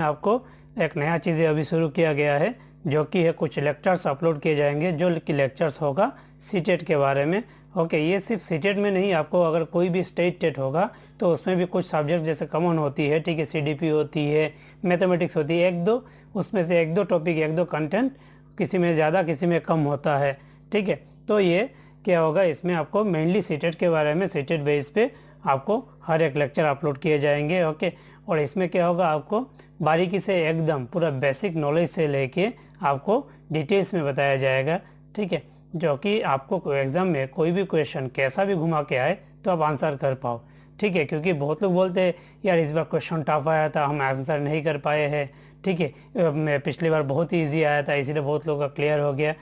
आपको एक नया चीज़ अभी शुरू किया गया है जो कि है कुछ लेक्चर्स अपलोड किए जाएंगे जो कि लेक्चर्स होगा सीटेट के बारे में। ओके, ये सिर्फ सीटेट में नहीं, आपको अगर कोई भी स्टेट टेट होगा तो उसमें भी कुछ सब्जेक्ट जैसे कॉमन होती है, ठीक है, सीडीपी होती है, मैथमेटिक्स होती है, एक दो उसमें से एक दो टॉपिक, एक दो कंटेंट किसी में ज़्यादा किसी में कम होता है, ठीक है। तो ये क्या होगा, इसमें आपको मेनली सीटेट के बारे में सीटेट बेस पे आपको हर एक लेक्चर अपलोड किए जाएंगे। ओके, और इसमें क्या होगा, आपको बारीकी से एकदम पूरा बेसिक नॉलेज से लेके आपको डिटेल्स में बताया जाएगा, ठीक है, जो कि आपको एग्ज़ाम में कोई भी क्वेश्चन कैसा भी घुमा के आए तो आप आंसर कर पाओ, ठीक है। क्योंकि बहुत लोग बोलते हैं यार इस बार क्वेश्चन टफ आया था, हम आंसर नहीं कर पाए हैं, ठीक है, पिछली बार बहुत ही ईजी आया था इसीलिए बहुत लोगों का क्लियर हो गया।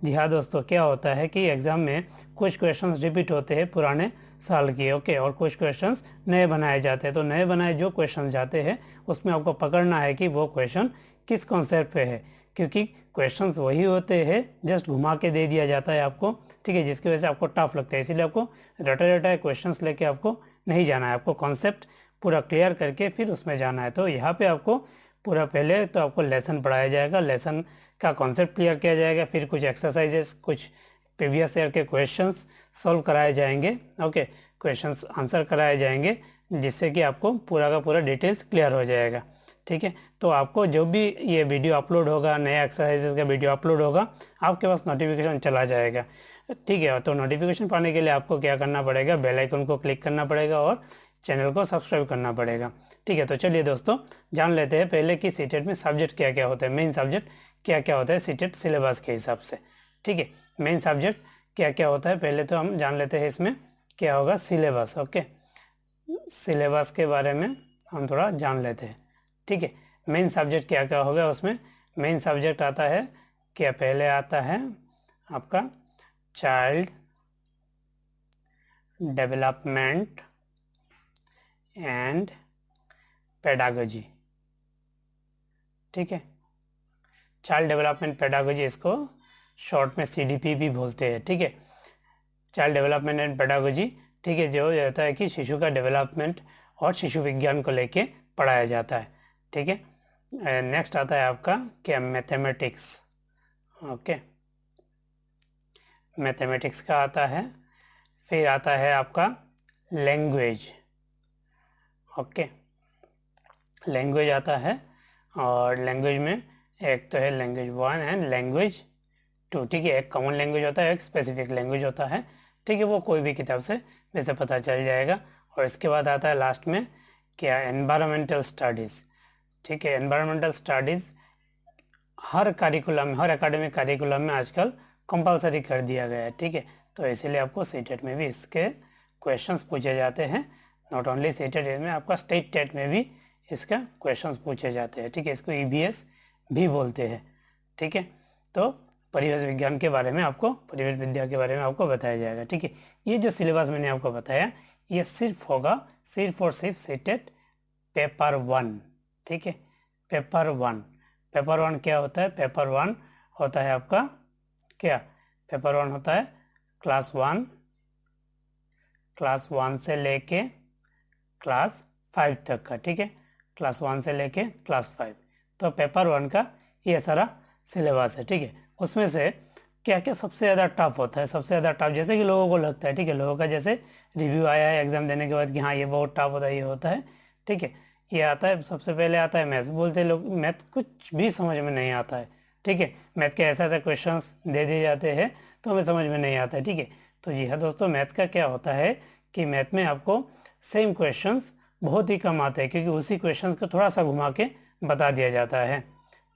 जी हाँ दोस्तों, क्या होता है कि एग्ज़ाम में कुछ क्वेश्चंस रिपीट होते हैं पुराने साल के, ओके, और कुछ क्वेश्चंस नए बनाए जाते हैं। तो नए बनाए जो क्वेश्चंस जाते हैं उसमें आपको पकड़ना है कि वो क्वेश्चन किस कॉन्सेप्ट पे है, क्योंकि क्वेश्चंस वही होते हैं जस्ट घुमा के दे दिया जाता है आपको, ठीक है, जिसकी वजह से आपको टफ लगता है। इसीलिए आपको रटे रटाए क्वेश्चंस लेके आपको नहीं जाना है, आपको कॉन्सेप्ट पूरा क्लियर करके फिर उसमें जाना है। तो यहाँ पे आपको पूरा पहले तो आपको लेसन पढ़ाया जाएगा, लेसन का कॉन्सेप्ट क्लियर किया जाएगा, फिर कुछ एक्सरसाइजेस, कुछ प्रीवियस ईयर के क्वेश्चंस सॉल्व कराए जाएंगे, ओके, क्वेश्चंस आंसर कराए जाएंगे, जिससे कि आपको पूरा का पूरा डिटेल्स क्लियर हो जाएगा, ठीक है। तो आपको जो भी ये वीडियो अपलोड होगा, नया एक्सरसाइजेस का वीडियो अपलोड होगा, आपके पास नोटिफिकेशन चला जाएगा, ठीक है। तो नोटिफिकेशन पाने के लिए आपको क्या करना पड़ेगा, बेल आइकन को क्लिक करना पड़ेगा और चैनल को सब्सक्राइब करना पड़ेगा, ठीक है। तो चलिए दोस्तों जान लेते हैं पहले कि सीटेट में सब्जेक्ट क्या क्या होता है, मेन सब्जेक्ट क्या क्या होता है सीटेट सिलेबस के हिसाब से, ठीक है। मेन सब्जेक्ट क्या क्या होता है पहले तो हम जान लेते हैं, इसमें क्या होगा सिलेबस, ओके, सिलेबस के बारे में हम थोड़ा जान लेते हैं, ठीक है। मेन सब्जेक्ट क्या क्या होगा उसमें, मेन सब्जेक्ट आता है क्या, पहले आता है आपका चाइल्ड डेवलपमेंट एंड पेडागोजी, ठीक है, चाइल्ड डेवलपमेंट पेडागोजी, इसको शॉर्ट में सीडीपी भी बोलते हैं, ठीक है, चाइल्ड डेवलपमेंट एंड पेडागोजी, ठीक है, जो होता है कि शिशु का डेवलपमेंट और शिशु विज्ञान को लेके पढ़ाया जाता है, ठीक है। नेक्स्ट आता है आपका क्या, मैथमेटिक्स, ओके, मैथमेटिक्स का आता है। फिर आता है आपका लैंग्वेज, ओके, लैंग्वेज आता है, और लैंग्वेज में एक तो है लैंग्वेज 1 एंड लैंग्वेज 2, ठीक है, एक कॉमन लैंग्वेज होता है, एक स्पेसिफिक लैंग्वेज होता है, ठीक है, वो कोई भी किताब से वैसे पता चल जाएगा। और इसके बाद आता है लास्ट में क्या, एनवायरमेंटल स्टडीज़, ठीक है, एनवायरमेंटल स्टडीज़ हर करिकुलम में, हर एकेडमिक करिकुलम में आजकल कंपलसरी कर दिया गया है, ठीक है। तो इसीलिए आपको सीटेट में भी इसके क्वेश्चंस पूछे जाते हैं, नॉट ओनली सीटेट में, आपका स्टेट टेट में भी इसका क्वेश्चंस पूछे जाते हैं, ठीक है, इसको ईवीएस भी बोलते हैं, ठीक है। तो परिवेश विज्ञान के बारे में आपको, परिवेश विद्या के बारे में आपको बताया जाएगा, ठीक है। ये जो सिलेबस मैंने आपको बताया ये सिर्फ होगा, सिर्फ और सिर्फ सीटेट पेपर 1, ठीक है, पेपर 1। पेपर 1 क्या होता है, पेपर 1 होता है आपका क्या, पेपर 1 होता है क्लास 1 से लेके क्लास 5 तक का, ठीक है, क्लास 1 से लेके क्लास 5। तो पेपर 1 का ये सारा सिलेबस है, ठीक है। उसमें से क्या क्या सबसे ज़्यादा टफ होता है, सबसे ज़्यादा टफ जैसे कि लोगों को लगता है, ठीक है, लोगों का जैसे रिव्यू आया है एग्जाम देने के बाद कि हाँ ये बहुत टफ होता है, ये होता है, ठीक है। ये आता है, सबसे पहले आता है मैथ्स, बोलते हैं लोग मैथ कुछ भी समझ में नहीं आता है, ठीक है, मैथ के ऐसे ऐसे क्वेश्चंस दे दिए जाते हैं तो हमें समझ में नहीं आता है, ठीक है। तो जी हाँ दोस्तों, मैथ का क्या होता है कि मैथ में आपको सेम क्वेश्चंस बहुत ही कम आते हैं, क्योंकि उसी क्वेश्चंस को थोड़ा सा घुमा के बता दिया जाता है,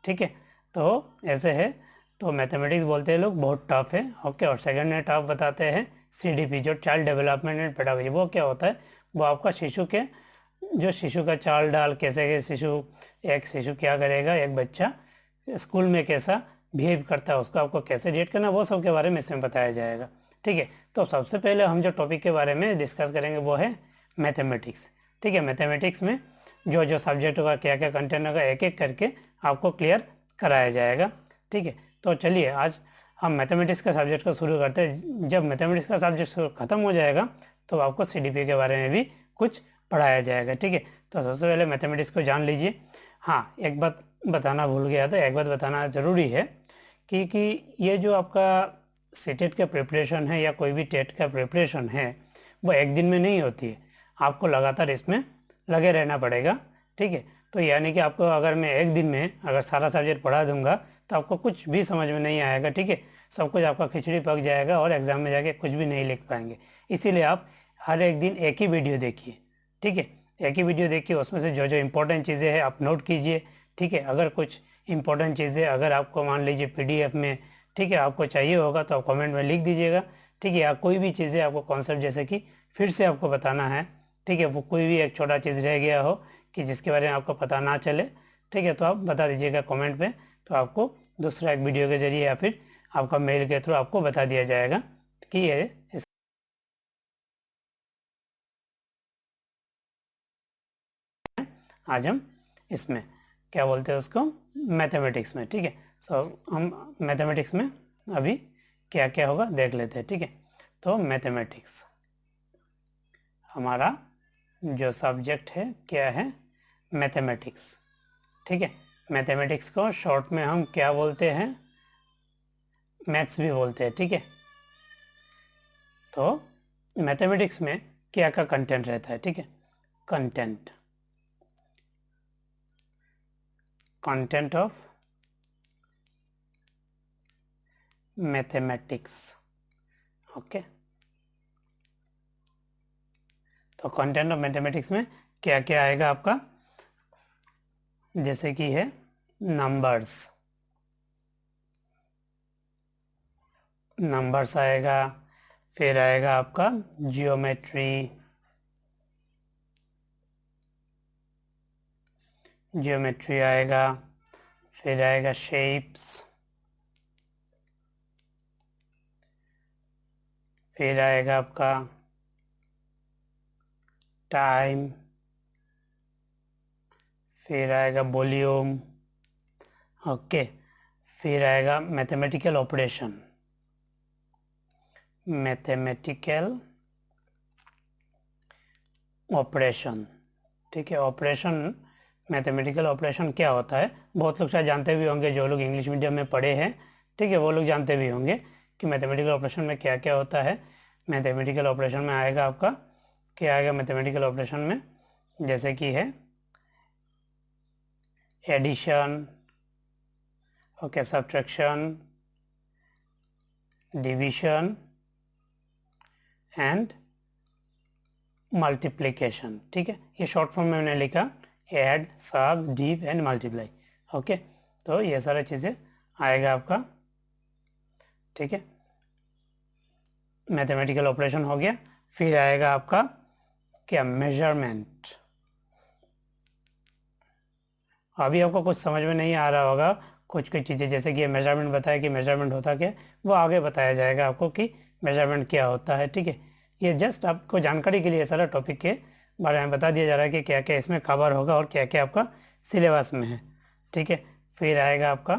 ठीक है। तो ऐसे है, तो मैथमेटिक्स बोलते हैं लोग बहुत टफ है, ओके। और सेकंड में टफ बताते हैं सीडीपी, जो चाइल्ड डेवलपमेंट एंड पेडागोजी, वो क्या होता है, वो आपका शिशु के, जो शिशु का चाल डाल कैसे के शिशु, एक शिशु क्या करेगा, एक बच्चा स्कूल में कैसा बिहेव करता है, उसको आपको कैसे डेट करना, वो सब के बारे में इसमें बताया जाएगा, ठीक है। तो सबसे पहले हम जो टॉपिक के बारे में डिस्कस करेंगे वो है मैथमेटिक्स, ठीक है। मैथमेटिक्स में जो जो सब्जेक्ट होगा, क्या क्या कंटेंट होगा, एक एक करके आपको क्लियर कराया जाएगा, ठीक है। तो चलिए आज हम मैथमेटिक्स का सब्जेक्ट को शुरू करते हैं। जब मैथमेटिक्स का सब्जेक्ट खत्म हो जाएगा तो आपको सीडीपी के बारे में भी कुछ पढ़ाया जाएगा, ठीक है। तो सबसे पहले मैथमेटिक्स को जान लीजिए, हाँ, एक बात बताना भूल गया था, एक बात बताना ज़रूरी है कि ये जो आपका सीटेट का प्रिपरेशन है या कोई भी टेट का प्रिपरेशन है वो एक दिन में नहीं होती है, आपको लगातार इसमें लगे रहना पड़ेगा। ठीक है, तो यानी कि आपको अगर मैं एक दिन में अगर सारा सब्जेक्ट पढ़ा दूंगा तो आपको कुछ भी समझ में नहीं आएगा। ठीक है, सब कुछ आपका खिचड़ी पक जाएगा और एग्ज़ाम में जाके कुछ भी नहीं लिख पाएंगे। इसीलिए आप हर एक दिन एक ही वीडियो देखिए। ठीक है, एक ही वीडियो देखिए, उसमें से जो जो इम्पोर्टेंट चीज़ें हैं आप नोट कीजिए। ठीक है, अगर कुछ इंपॉर्टेंट चीज़ें अगर आपको मान लीजिए पीडीएफ में, ठीक है, आपको चाहिए होगा तो आप कमेंट में लिख दीजिएगा। ठीक है, या कोई भी चीज़ें आपको कॉन्सेप्ट जैसे कि फिर से आपको बताना है, ठीक है, वो कोई भी एक छोटा चीज़ रह गया हो कि जिसके बारे में आपको पता ना चले, ठीक है, तो आप बता दीजिएगा कमेंट पे, तो आपको दूसरा एक वीडियो के जरिए या फिर आपका मेल के थ्रू आपको बता दिया जाएगा कि ये आज हम इसमें क्या बोलते हैं उसको, मैथमेटिक्स में। ठीक है, सो हम मैथमेटिक्स में अभी क्या क्या होगा देख लेते हैं। ठीक है, तो मैथमेटिक्स हमारा जो सब्जेक्ट है क्या है, मैथमेटिक्स। ठीक है, मैथमेटिक्स को शॉर्ट में हम क्या बोलते हैं, मैथ्स भी बोलते हैं। ठीक है, तो मैथमेटिक्स में क्या क्या कंटेंट रहता है। ठीक है, content content of mathematics. Okay, तो कंटेंट ऑफ मैथमेटिक्स में क्या क्या आएगा आपका, जैसे कि है नंबर्स, नंबर्स आएगा, फिर आएगा आपका जियोमेट्री, जियोमेट्री आएगा, फिर आएगा शेप्स, फिर आएगा आपका टाइम, फिर आएगा वॉल्यूम। ओके, फिर आएगा मैथमेटिकल ऑपरेशन, मैथमेटिकल ऑपरेशन। ठीक है, ऑपरेशन, मैथमेटिकल ऑपरेशन क्या होता है बहुत लोग शायद जानते भी होंगे, जो लोग इंग्लिश मीडियम में पढ़े हैं। ठीक है, वो लोग जानते भी होंगे कि मैथमेटिकल ऑपरेशन में क्या क्या होता है। मैथमेटिकल ऑपरेशन में आएगा आपका क्या आएगा, मैथमेटिकल ऑपरेशन में जैसे कि है addition, okay, subtraction, division and multiplication. ठीक है, ये शॉर्ट फॉर्म में मैंने लिखा ऐड, सब, डिव एंड मल्टीप्लाई। ओके, तो ये सारी चीज़ें आएगा आपका। ठीक है, मैथमेटिकल ऑपरेशन हो गया, फिर आएगा आपका क्या, मेजरमेंट। अभी आपको कुछ समझ में नहीं आ रहा होगा, कुछ कुछ चीज़ें जैसे कि ये मेजरमेंट बताया कि मेजरमेंट होता क्या, वो आगे बताया जाएगा आपको कि मेजरमेंट क्या होता है। ठीक है, ये जस्ट आपको जानकारी के लिए सारा टॉपिक के बारे में बता दिया जा रहा है कि क्या क्या इसमें कवर होगा और क्या क्या आपका सिलेबस में है। ठीक है, फिर आएगा आपका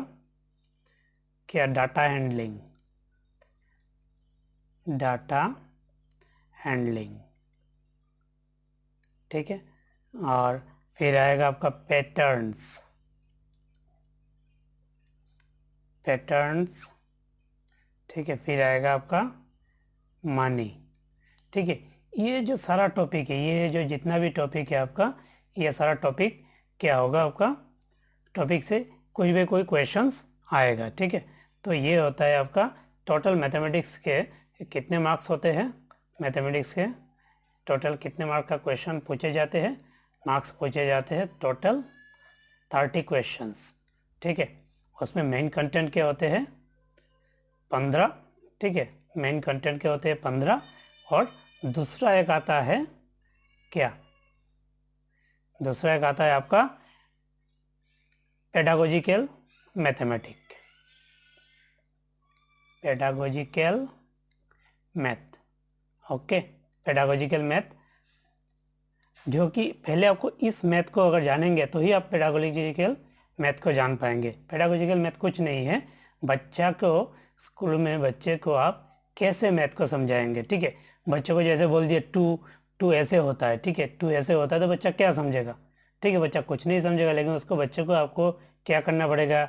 क्या, डाटा हैंडलिंग, डाटा हैंडलिंग। ठीक है, और फिर आएगा आपका पैटर्न्स, पैटर्न्स। ठीक है, फिर आएगा आपका मनी। ठीक है, ये जो सारा टॉपिक है, ये जो जितना भी टॉपिक है आपका, ये सारा टॉपिक क्या होगा आपका, टॉपिक से कुछ भी कोई क्वेश्चंस आएगा। ठीक है, तो ये होता है आपका टोटल मैथमेटिक्स के कितने मार्क्स होते हैं, मैथमेटिक्स के टोटल कितने मार्क का क्वेश्चन पूछे जाते हैं, मार्क्स पूछे जाते हैं टोटल 30 क्वेश्चंस। ठीक है, उसमें मेन कंटेंट क्या होते हैं 15। ठीक है, मेन कंटेंट क्या होते हैं 15, और दूसरा एक आता है क्या, दूसरा एक आता है आपका pedagogical mathematic, pedagogical math. Okay, pedagogical math, जो कि पहले आपको इस मैथ को अगर जानेंगे तो ही आप पेडागोजिकल मैथ को जान पाएंगे। पेडागोजिकल मैथ कुछ नहीं है, बच्चा को स्कूल में बच्चे को आप कैसे मैथ को समझाएंगे। ठीक है, बच्चे को जैसे बोल दिए टू, टू ऐसे होता है, ठीक है, टू ऐसे होता है तो बच्चा क्या समझेगा। ठीक है, बच्चा कुछ नहीं समझेगा, लेकिन उसको बच्चे को आपको क्या करना पड़ेगा,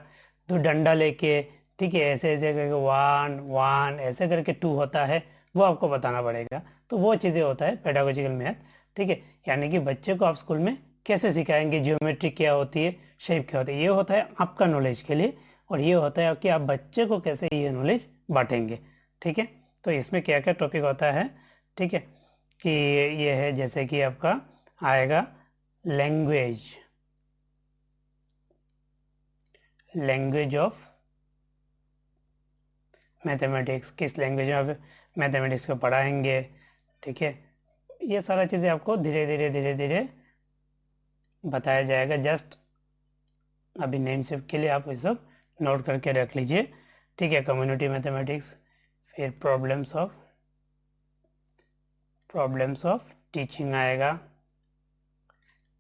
दो डंडा लेके, ठीक है, ऐसे ऐसे करके 1 1 ऐसे करके 2 होता है, वो आपको बताना पड़ेगा। तो वो चीज़ें होता है पेडागोजिकल मैथ, ठीक है। यानी कि बच्चे को आप स्कूल में कैसे सिखाएंगे, ज्योमेट्री क्या होती है, शेप क्या होती है, ये होता है आपका नॉलेज के लिए, और ये होता है कि आप बच्चे को कैसे ये नॉलेज बांटेंगे, ठीक है। तो इसमें क्या क्या टॉपिक होता है, ठीक है, कि ये है जैसे कि आपका आएगा लैंग्वेज, लैंग्वेज ऑफ मैथमेटिक्स, किस लैंग्वेज में आप मैथमेटिक्स को पढ़ाएंगे, ठीक है। ये सारा चीज़ें आपको धीरे धीरे धीरे धीरे बताया जाएगा। जस्ट अभी नेम सेव के लिए आप ये सब नोट करके रख लीजिए, ठीक है। कम्युनिटी मैथमेटिक्स, फिर प्रॉब्लम्स ऑफ टीचिंग आएगा,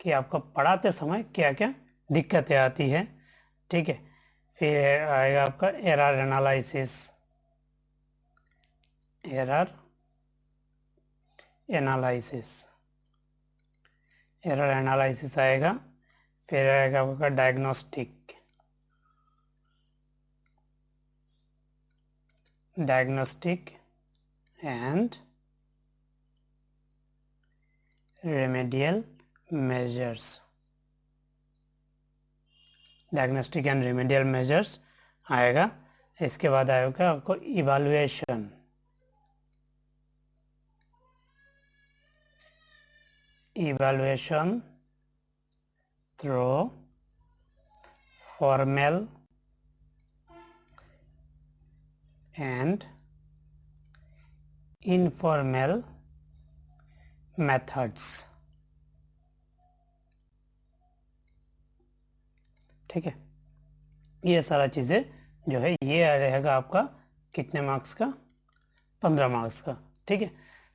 कि आपको पढ़ाते समय क्या क्या दिक्कतें आती है, ठीक है। फिर आएगा आपका एरर एनालिसिस, एरर एनालिसिस आएगा। फिर आएगा आपका diagnostic and remedial measures, diagnostic and remedial measures आएगा। इसके बाद आएगा आपको evaluation, through formal and informal methods, ठीक है। ये सारा चीज़ें जो है ये रहेगा आपका कितने मार्क्स का, 15 मार्क्स का, ठीक है।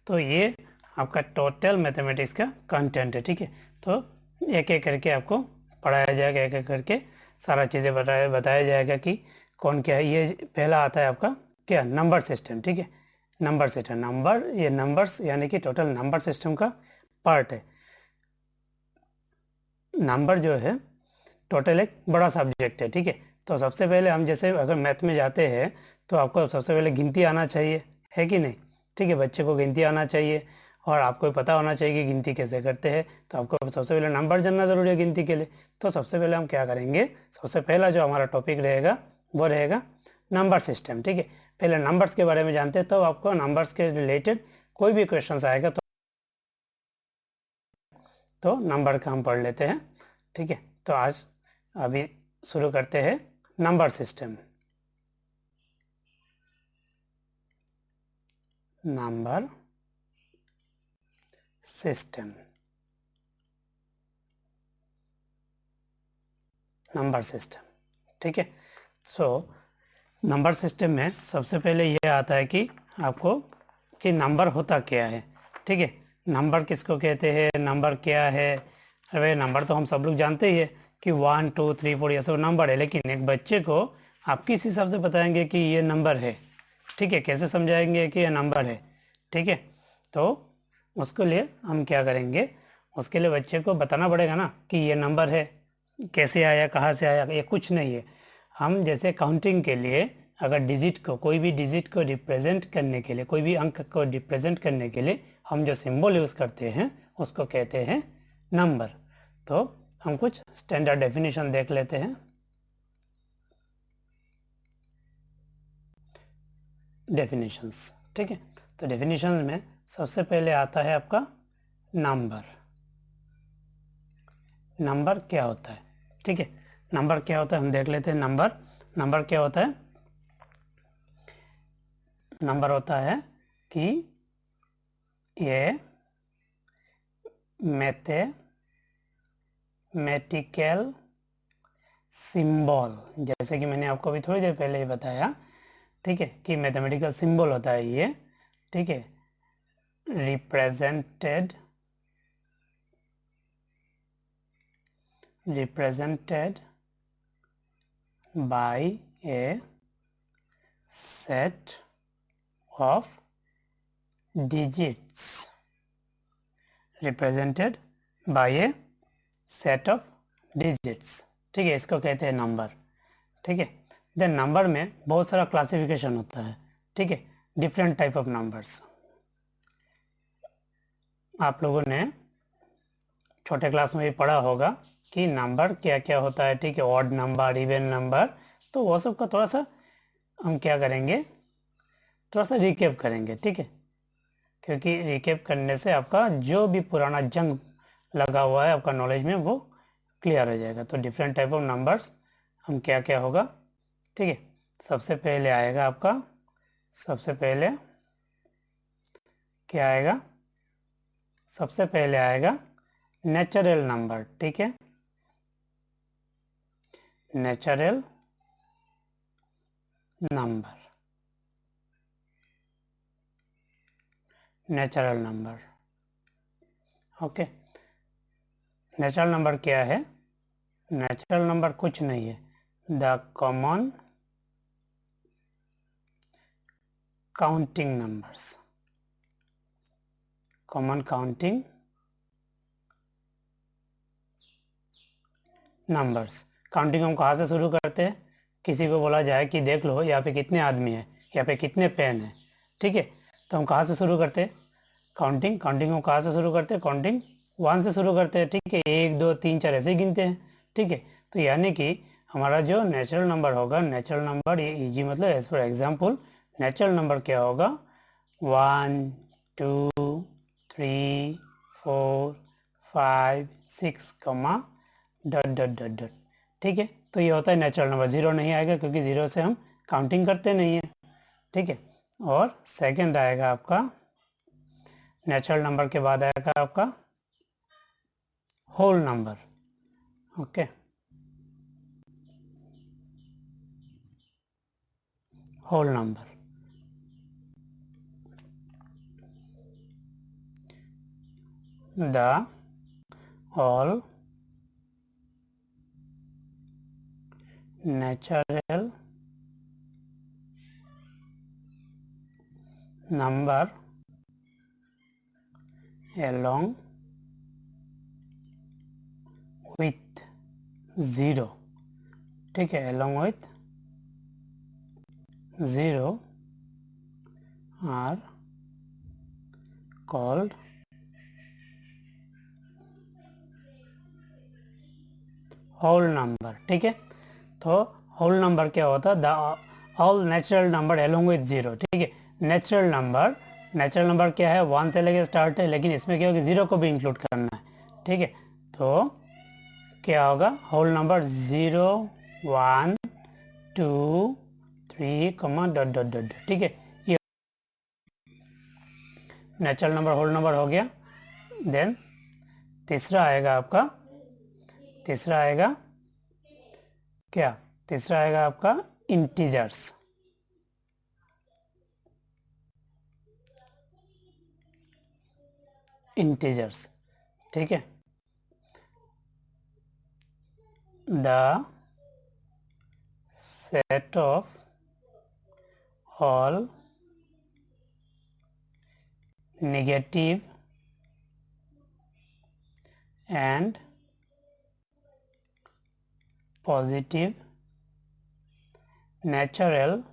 तो ये आपका टोटल मैथमेटिक्स का कंटेंट है, ठीक है। तो एक एक करके आपको पढ़ाया जाएगा, एक एक करके सारा चीज़ें बताया जाएगा कि कौन क्या है। ये पहला आता है आपका क्या, नंबर सिस्टम, ठीक है। नंबर सिस्टम, ये नंबर्स यानी कि टोटल नंबर सिस्टम का पार्ट है। नंबर जो है टोटल एक बड़ा सब्जेक्ट है, ठीक है। तो सबसे पहले हम जैसे अगर मैथ में जाते हैं तो आपको सबसे पहले गिनती आना चाहिए, है कि नहीं, ठीक है। बच्चे को गिनती आना चाहिए और आपको पता होना चाहिए कि गिनती कैसे करते हैं। तो आपको सबसे पहले नंबर जानना ज़रूरी है गिनती के लिए। तो सबसे पहले हम क्या करेंगे, सबसे पहला जो हमारा टॉपिक रहेगा वो रहेगा नंबर सिस्टम, ठीक है। पहले नंबर्स के बारे में जानते हैं, तो आपको नंबर्स के रिलेटेड कोई भी क्वेश्चन आएगा तो नंबर का हम पढ़ लेते हैं, ठीक है। तो आज अभी शुरू करते हैं number system. Number system, number system, ठीक है। सो नंबर सिस्टम में सबसे पहले यह आता है कि आपको कि नंबर होता क्या है, ठीक है। नंबर किसको कहते हैं, नंबर क्या है। अरे नंबर तो हम सब लोग जानते ही है कि 1 2 3 4 ये सब नंबर है, लेकिन एक बच्चे को आप किस हिसाब से बताएंगे कि ये नंबर है, ठीक है, कैसे समझाएंगे कि ये नंबर है, ठीक है। तो उसके लिए हम क्या करेंगे, उसके लिए बच्चे को बताना पड़ेगा ना कि ये नंबर है, कैसे आया, कहाँ से आया, ये कुछ नहीं है। हम जैसे काउंटिंग के लिए अगर डिजिट को, कोई भी डिजिट को रिप्रेजेंट करने के लिए, कोई भी अंक को रिप्रेजेंट करने के लिए हम जो सिंबल यूज़ करते हैं उसको कहते हैं नंबर। तो हम कुछ स्टैंडर्ड डेफिनेशन देख लेते हैं। डेफिनेशंस, ठीक है। तो डेफिनेशन में सबसे पहले आता है आपका नंबर। नंबर क्या होता है, ठीक है। नंबर क्या होता है हम देख लेते हैं। नंबर क्या होता है, नंबर होता है कि ये मैथमेटिकल सिंबल, जैसे कि मैंने आपको अभी थोड़ी देर पहले ही बताया, ठीक है, कि मैथमेटिकल सिंबल होता है ये, ठीक है, represented by a set of digits, represented by a set of digits, ठीक है, इसको कहते हैं नंबर, ठीक है। देन नंबर में बहुत सारा क्लासिफिकेशन होता है, ठीक है, डिफरेंट टाइप ऑफ नंबर्स। आप लोगों ने छोटे क्लास में भी पढ़ा होगा कि नंबर क्या क्या होता है, ठीक है, ऑड नंबर, इवन नंबर, तो वो सब का थोड़ा सा हम क्या करेंगे, थोड़ा सा रिकेप करेंगे, ठीक है, क्योंकि रिकेप करने से आपका जो भी पुराना जंग लगा हुआ है आपका नॉलेज में वो क्लियर हो जाएगा। तो डिफरेंट टाइप ऑफ नंबर्स हम क्या क्या होगा, ठीक है। सबसे पहले आएगा आपका, सबसे पहले क्या आएगा, सबसे पहले आएगा नेचुरल नंबर, ठीक है, natural number, natural number, okay. Natural number क्या है, नेचुरल नंबर कुछ नहीं है, the common counting numbers, common counting numbers. Counting हम कहाँ से शुरू करते हैं, किसी को बोला जाए कि देख लो यहाँ पे कितने आदमी हैं, यहाँ पे कितने पेन हैं, ठीक है, तो हम कहाँ से शुरू करते हैं काउंटिंग, काउंटिंग हम कहाँ से शुरू करते हैं, काउंटिंग 1 से शुरू करते हैं, ठीक है, 1 2 3 4 ऐसे ही गिनते हैं, ठीक है। तो यानी कि हमारा जो नेचुरल नंबर होगा, नेचुरल नंबर ये मतलब as for example natural number क्या होगा, 1 2 3 4 5 6 डॉट डॉट डॉट डॉट, ठीक है। तो ये होता है नेचुरल नंबर, ज़ीरो नहीं आएगा क्योंकि ज़ीरो से हम काउंटिंग करते नहीं हैं, ठीक है। और सेकंड आएगा आपका, नेचुरल नंबर के बाद आएगा आपका whole number, okay, whole number, the all natural number along with zero, ठीक है, along with zero are called whole number, ठीक है। तो होल नंबर क्या होता है, the all natural number along with zero, ठीक है। नेचुरल नंबर क्या है, 1 से लेके स्टार्ट है, लेकिन इसमें क्या होगा, जीरो को भी इंक्लूड करना है, ठीक है। तो क्या होगा, whole number 0 1 2 3 dot dot dot, ठीक है। ये नेचुरल नंबर होल नंबर हो गया। देन तीसरा आएगा आपका, तीसरा आएगा क्या, तीसरा आएगा आपका इंटीजर्स, इंटीजर्स, ठीक है। The set of all negative and positive natural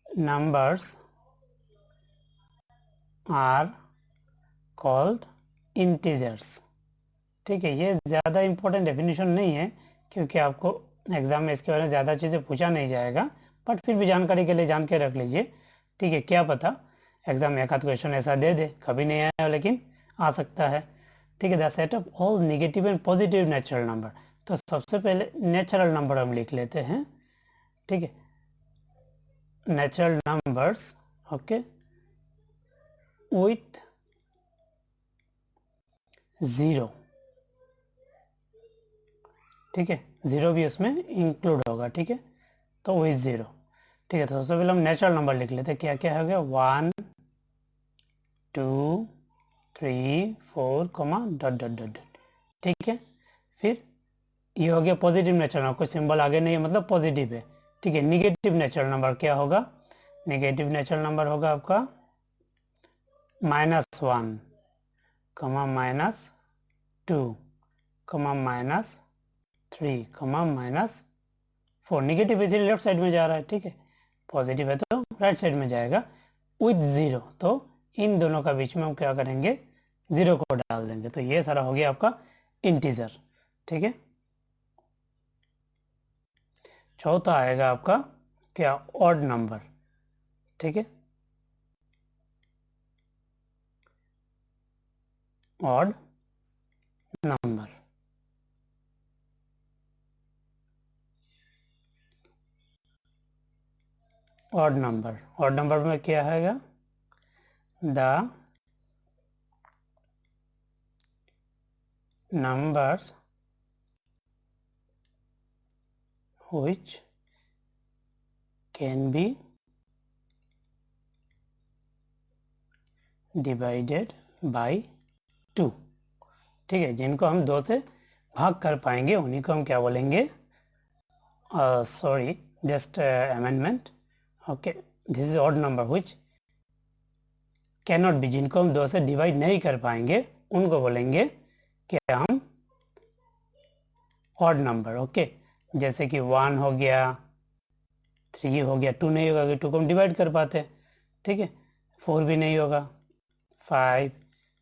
numbers are called integers, ठीक है। ये ज़्यादा इम्पोर्टेंट डेफिनेशन नहीं है क्योंकि आपको एग्जाम में इसके बारे में ज़्यादा चीज़ें पूछा नहीं जाएगा, बट फिर भी जानकारी के लिए जान के रख लीजिए, ठीक है। क्या पता एग्जाम में एक आध क्वेश्चन ऐसा दे दे, कभी नहीं आया लेकिन आ सकता है, ठीक है। The set of all negative and positive natural number, तो सबसे पहले नेचुरल नंबर हम लिख लेते हैं, ठीक है। Natural numbers, okay, with zero, ठीक है, ज़ीरो भी उसमें इंक्लूड होगा, ठीक है। तो विथ ज़ीरो, ठीक है। तो सबसे पहले हम नेचुरल नंबर लिख लेते हैं, क्या क्या हो गया, 1 2 3 4 डॉट डॉट डॉट, ठीक है। फिर ये हो गया पॉजिटिव नेचुरल नंबर, कोई सिंबल आगे नहीं है मतलब पॉजिटिव है, ठीक है। निगेटिव नेचुरल नंबर क्या होगा, नेगेटिव नेचुरल नंबर होगा आपका -1, कमा -2 कमा -3 -4। निगेटिव इसीलिए लेफ्ट साइड में जा रहा है, ठीक है, पॉजिटिव है तो राइट साइड में जाएगा विथ 0। तो इन दोनों का बीच में हम क्या करेंगे, 0 को डाल देंगे। तो ये सारा हो गया आपका इंटीजर, ठीक है। चौथा आएगा आपका क्या, ऑड नंबर, ठीक है, ऑड नंबर। ऑड नंबर में क्या आएगा, the numbers which can be divided by 2, ठीक है, जिनको हम 2 से भाग कर पाएंगे उन्हीं को हम क्या बोलेंगे, sorry just amendment, okay, this is odd number which can not be, जिनको हम 2 से डिवाइड नहीं कर पाएंगे उनको बोलेंगे क्या हम, ऑड नंबर, ओके। जैसे कि 1 हो गया, 3 हो गया, 2 नहीं होगा कि 2 को हम डिवाइड कर पाते हैं, ठीक है, 4 भी नहीं होगा, 5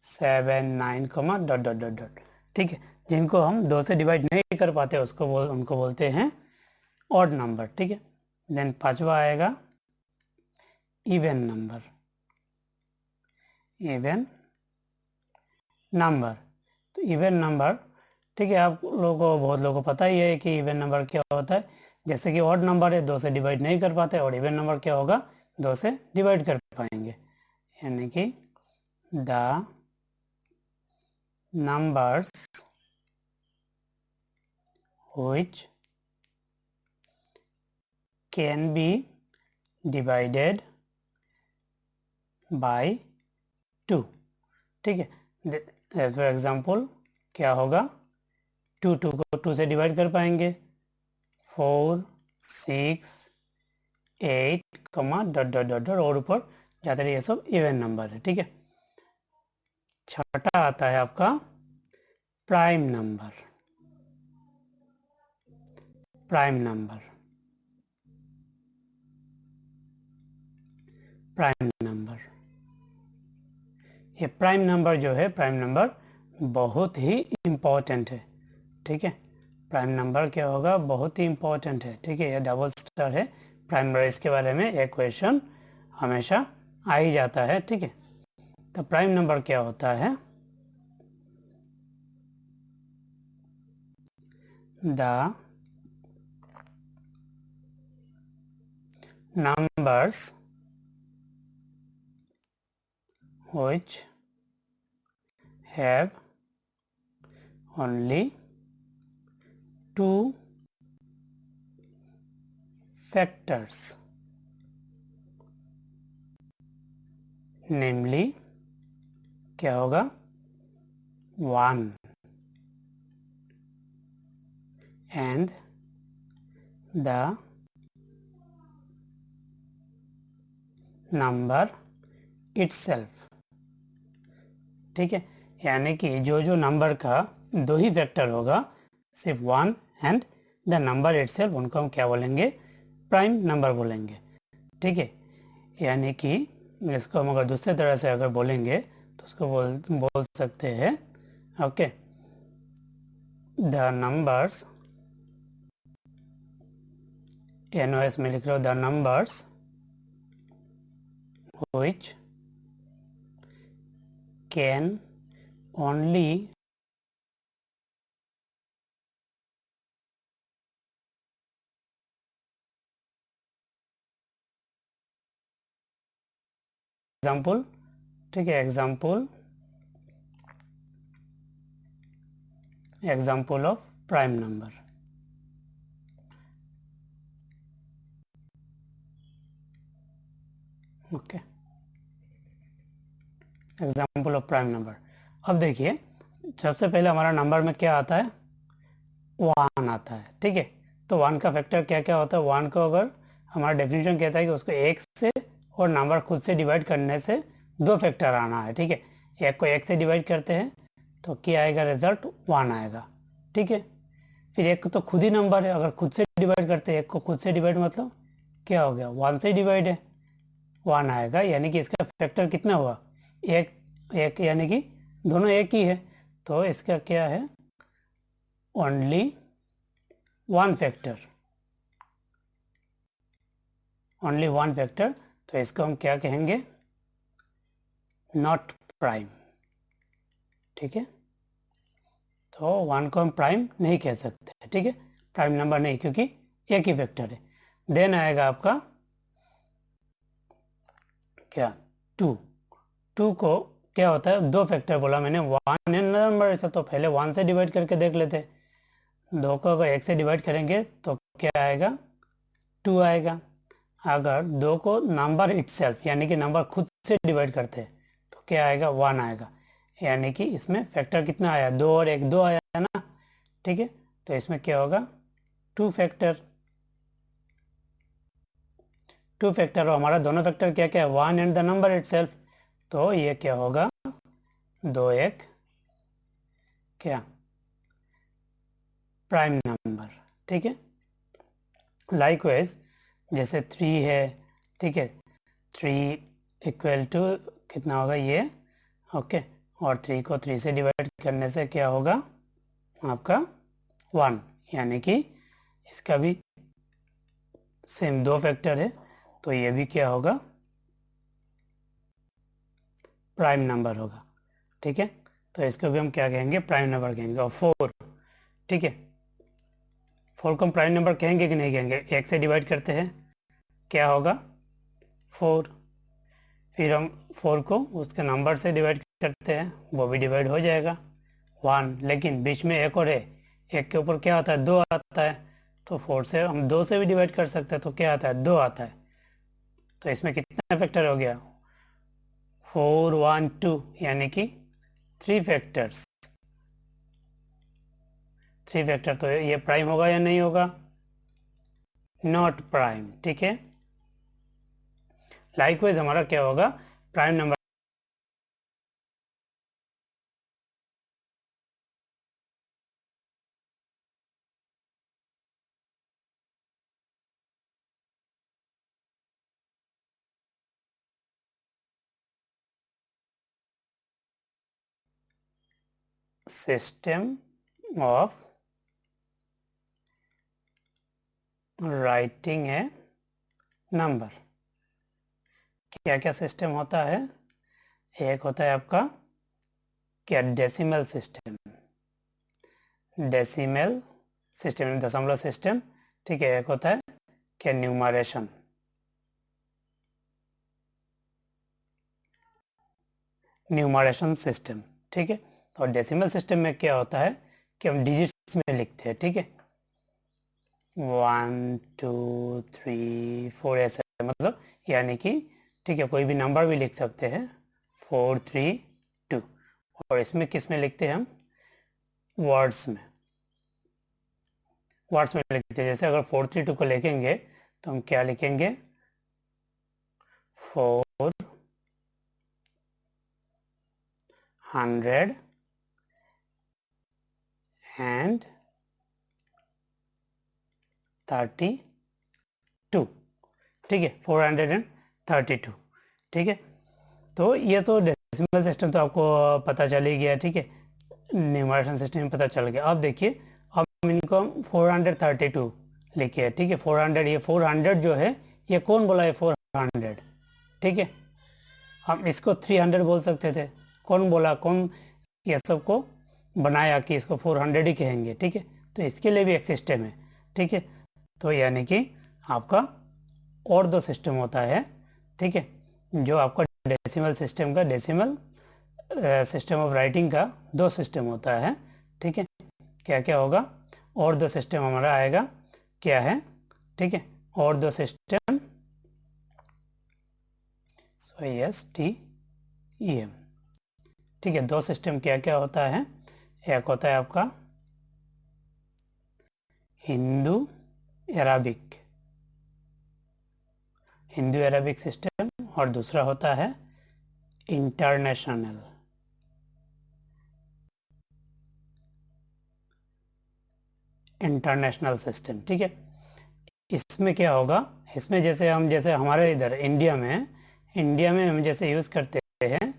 7 9 कमा डॉट डॉट डॉट डॉट, ठीक है, जिनको हम 2 से डिवाइड नहीं कर पाते उनको बोलते हैं ऑड नंबर, ठीक है। देन पांचवा आएगा इवन नंबर, इवन नंबर। तो इवन नंबर, ठीक है, आप लोगों को, बहुत लोगों को पता ही है कि इवन नंबर क्या होता है। जैसे कि ऑड नंबर है 2 से डिवाइड नहीं कर पाते, और इवन नंबर क्या होगा, 2 से डिवाइड कर पाएंगे, यानी कि the numbers which can be divided by 2, ठीक है। एज फॉर एग्जाम्पल क्या होगा, 2 को 2 से डिवाइड कर पाएंगे, 4 6 8 कमा डॉट डॉट डॉट डॉट, और ऊपर जाते रहे, ये सब इवन नंबर है, ठीक है। छठा आता है आपका prime number, prime number, prime number. ये प्राइम नंबर जो है, प्राइम नंबर बहुत ही इम्पोर्टेंट है, ठीक है। प्राइम नंबर क्या होगा, बहुत ही इम्पोर्टेंट है, ठीक है, ये डबल स्टार है प्राइम नंबर, इसके बारे में एक क्वेश्चन हमेशा आ ही जाता है, ठीक है। तो प्राइम नंबर क्या होता है, the numbers which have only 2 factors, namely क्या होगा, 1 and the नंबर इटसेल्फ, ठीक है, यानी कि जो नंबर का 2 ही फैक्टर होगा, सिर्फ 1 एंड द नंबर इटसेल्फ, उनको हम क्या बोलेंगे, प्राइम नंबर बोलेंगे, ठीक है। यानी कि इसको हम अगर दूसरे तरह से अगर बोलेंगे तो उसको बोल सकते हैं, ओके, द नंबर्स, NOS में लिख लो, the numbers which can only example, ठीक है, example of prime number, okay, example of prime number. अब देखिए, सबसे पहले हमारा नंबर में क्या आता है, 1 आता है, ठीक है। तो 1 का फैक्टर क्या क्या होता है, 1 को अगर हमारा डेफिनेशन कहता है कि उसको 1 से और नंबर खुद से डिवाइड करने से 2 फैक्टर आना है, ठीक है। एक को एक से डिवाइड करते हैं तो क्या आएगा, रिजल्ट 1 आएगा। ठीक है, फिर एक तो खुद ही नंबर है, अगर खुद से डिवाइड करते हैं, एक को खुद से डिवाइड मतलब क्या हो गया, 1 से डिवाइड है, 1 आएगा, यानी कि इसका फैक्टर कितना हुआ, एक एक, यानी कि दोनों एक ही है, तो इसका क्या है, ओनली 1 फैक्टर, ओनली 1 फैक्टर। तो इसको हम क्या कहेंगे, नॉट प्राइम। ठीक है, तो 1 को हम प्राइम नहीं कह सकते। ठीक है, प्राइम नंबर नहीं, क्योंकि एक ही फैक्टर है। देन आएगा आपका क्या, 2। 2 को क्या होता है, 2 फैक्टर बोला मैंने, 1 एन नंबर ऐसा, तो पहले 1 से डिवाइड करके देख लेते। 2 को अगर 1 से डिवाइड करेंगे तो क्या आएगा, 2 आएगा। अगर 2 को नंबर इटसेल्फ यानी कि नंबर खुद से डिवाइड करते हैं तो क्या आएगा, 1 आएगा, यानी कि इसमें फैक्टर कितना आया, 2 और 1, 2 आया ना। ठीक है, तो इसमें क्या होगा, 2 फैक्टर। 2 फैक्टर और हमारा दोनों फैक्टर क्या क्या है, 1 एंड द नंबर इटसेल्फ, तो ये क्या होगा, 2 1 क्या, प्राइम नंबर। ठीक है, लाइकवाइज जैसे 3 है, ठीक है, 3 इक्वल टू कितना होगा ये, ओके, और 3 को 3 से डिवाइड करने से क्या होगा आपका 1, यानी कि इसका भी सेम 2 फैक्टर है, तो ये भी क्या होगा, प्राइम नंबर होगा। ठीक है, तो इसको भी हम क्या कहेंगे, प्राइम नंबर कहेंगे। और 4, ठीक है, 4 को हम प्राइम नंबर कहेंगे कि नहीं कहेंगे, 1 से डिवाइड करते हैं क्या होगा, 4, फिर हम 4 को उसके नंबर से डिवाइड करते हैं, वो भी डिवाइड हो जाएगा 1, लेकिन बीच में एक और है, एक के ऊपर क्या आता है, 2 आता है, तो 4 से हम 2 से भी डिवाइड कर सकते हैं, तो क्या आता है, 2 आता है। तो इसमें कितना फैक्टर हो गया, 4 1 2, यानी कि 3 फैक्टर्स, 3 फैक्टर। तो ये प्राइम होगा या नहीं होगा, नॉट प्राइम। ठीक है, लाइकवाइज हमारा क्या होगा, prime number system of writing है नंबर। क्या क्या सिस्टम होता है, एक होता है आपका क्या, डेसिमल सिस्टम, डेसिमल सिस्टम दशमलव सिस्टम। ठीक है, एक होता है क्या, न्यूमरेशन, न्यूमरेशन सिस्टम। ठीक है, और डेसिमल सिस्टम में क्या होता है कि हम डिजिट्स में लिखते हैं। ठीक है, 1 2 3 4 ऐसे, मतलब यानी कि ठीक है, कोई भी नंबर भी लिख सकते हैं, 4 3 2। और इसमें किस में लिखते हैं हम, वर्ड्स में, वर्ड्स में लिखते हैं। जैसे अगर 4 3 2 को लिखेंगे तो हम क्या लिखेंगे, 400 and 32। ठीक है, 432। ठीक है, तो ये तो डेसिमल सिस्टम तो आपको पता चल ही गया। ठीक है, न्यूमरेशन सिस्टम पता चल गया। अब देखिए, अब इनको हम 432 लिखे है। ठीक है, 400, ये 400 जो है ये कौन बोला है, 400। ठीक है, हम इसको 300 बोल सकते थे, कौन बोला, कौन ये सबको बनाया कि इसको 400 ही कहेंगे। ठीक है, तो इसके लिए भी एक सिस्टम है। ठीक है, तो यानी कि आपका और 2 सिस्टम होता है। ठीक है, जो आपका डेसिमल सिस्टम का, डेसिमल सिस्टम ऑफ राइटिंग का 2 सिस्टम होता है। ठीक है, क्या क्या होगा, और 2 सिस्टम हमारा आएगा, क्या है, ठीक है, और 2 सिस्टम, सो STEM। ठीक है, 2 सिस्टम क्या क्या होता है, एक होता है आपका Hindu Arabic, Hindu Arabic system, और दूसरा होता है इंटरनेशनल, इंटरनेशनल सिस्टम, ठीक है। इसमें क्या होगा, इसमें जैसे हमारे इधर इंडिया में हम जैसे यूज़ करते हैं,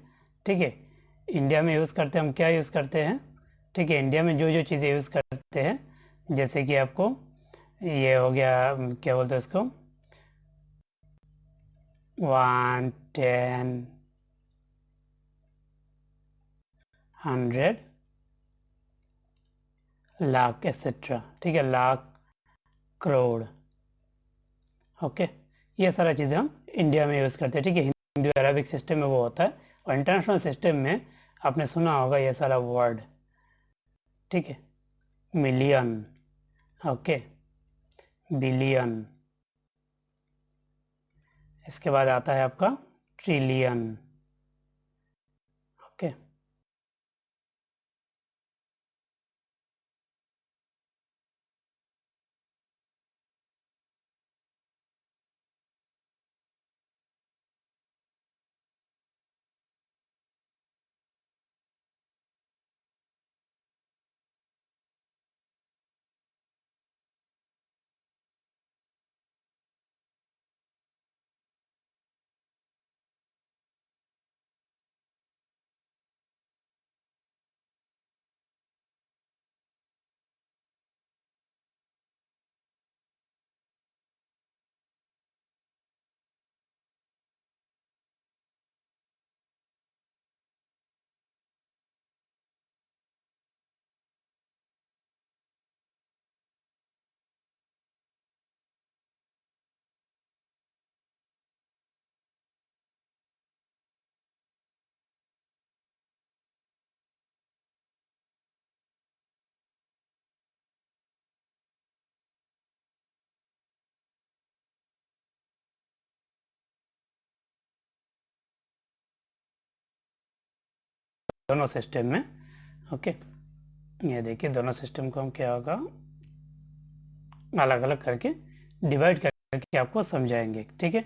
ठीक है। इंडिया में यूज़ करते हैं, हम क्या यूज़ करते हैं, ठीक है। इंडिया में जो जो चीज़ें यूज़ करते हैं, जैसे कि आपको ये हो गया, क्या बोलते हैं उसको, 1, 10, 100, लाख एक्सेट्रा, ठीक है, लाख, करोड़, ओके। ये सारा चीज़ें हम इंडिया में यूज़ करते हैं, ठीक है। हिंदू अरबिक सिस्टम में वो होता है, और इंटरनेशनल सिस्टम में आपने सुना होगा ये सारा वर्ड, ठीक है। मिलियन, ओके, बिलियन, इसके बाद आता है आपका ट्रिलियन, ओके। दोनों सिस्टम में, ओके। ये देखिए, दोनों सिस्टम को हम क्या होगा, अलग अलग करके डिवाइड करके आपको समझाएंगे, ठीक है,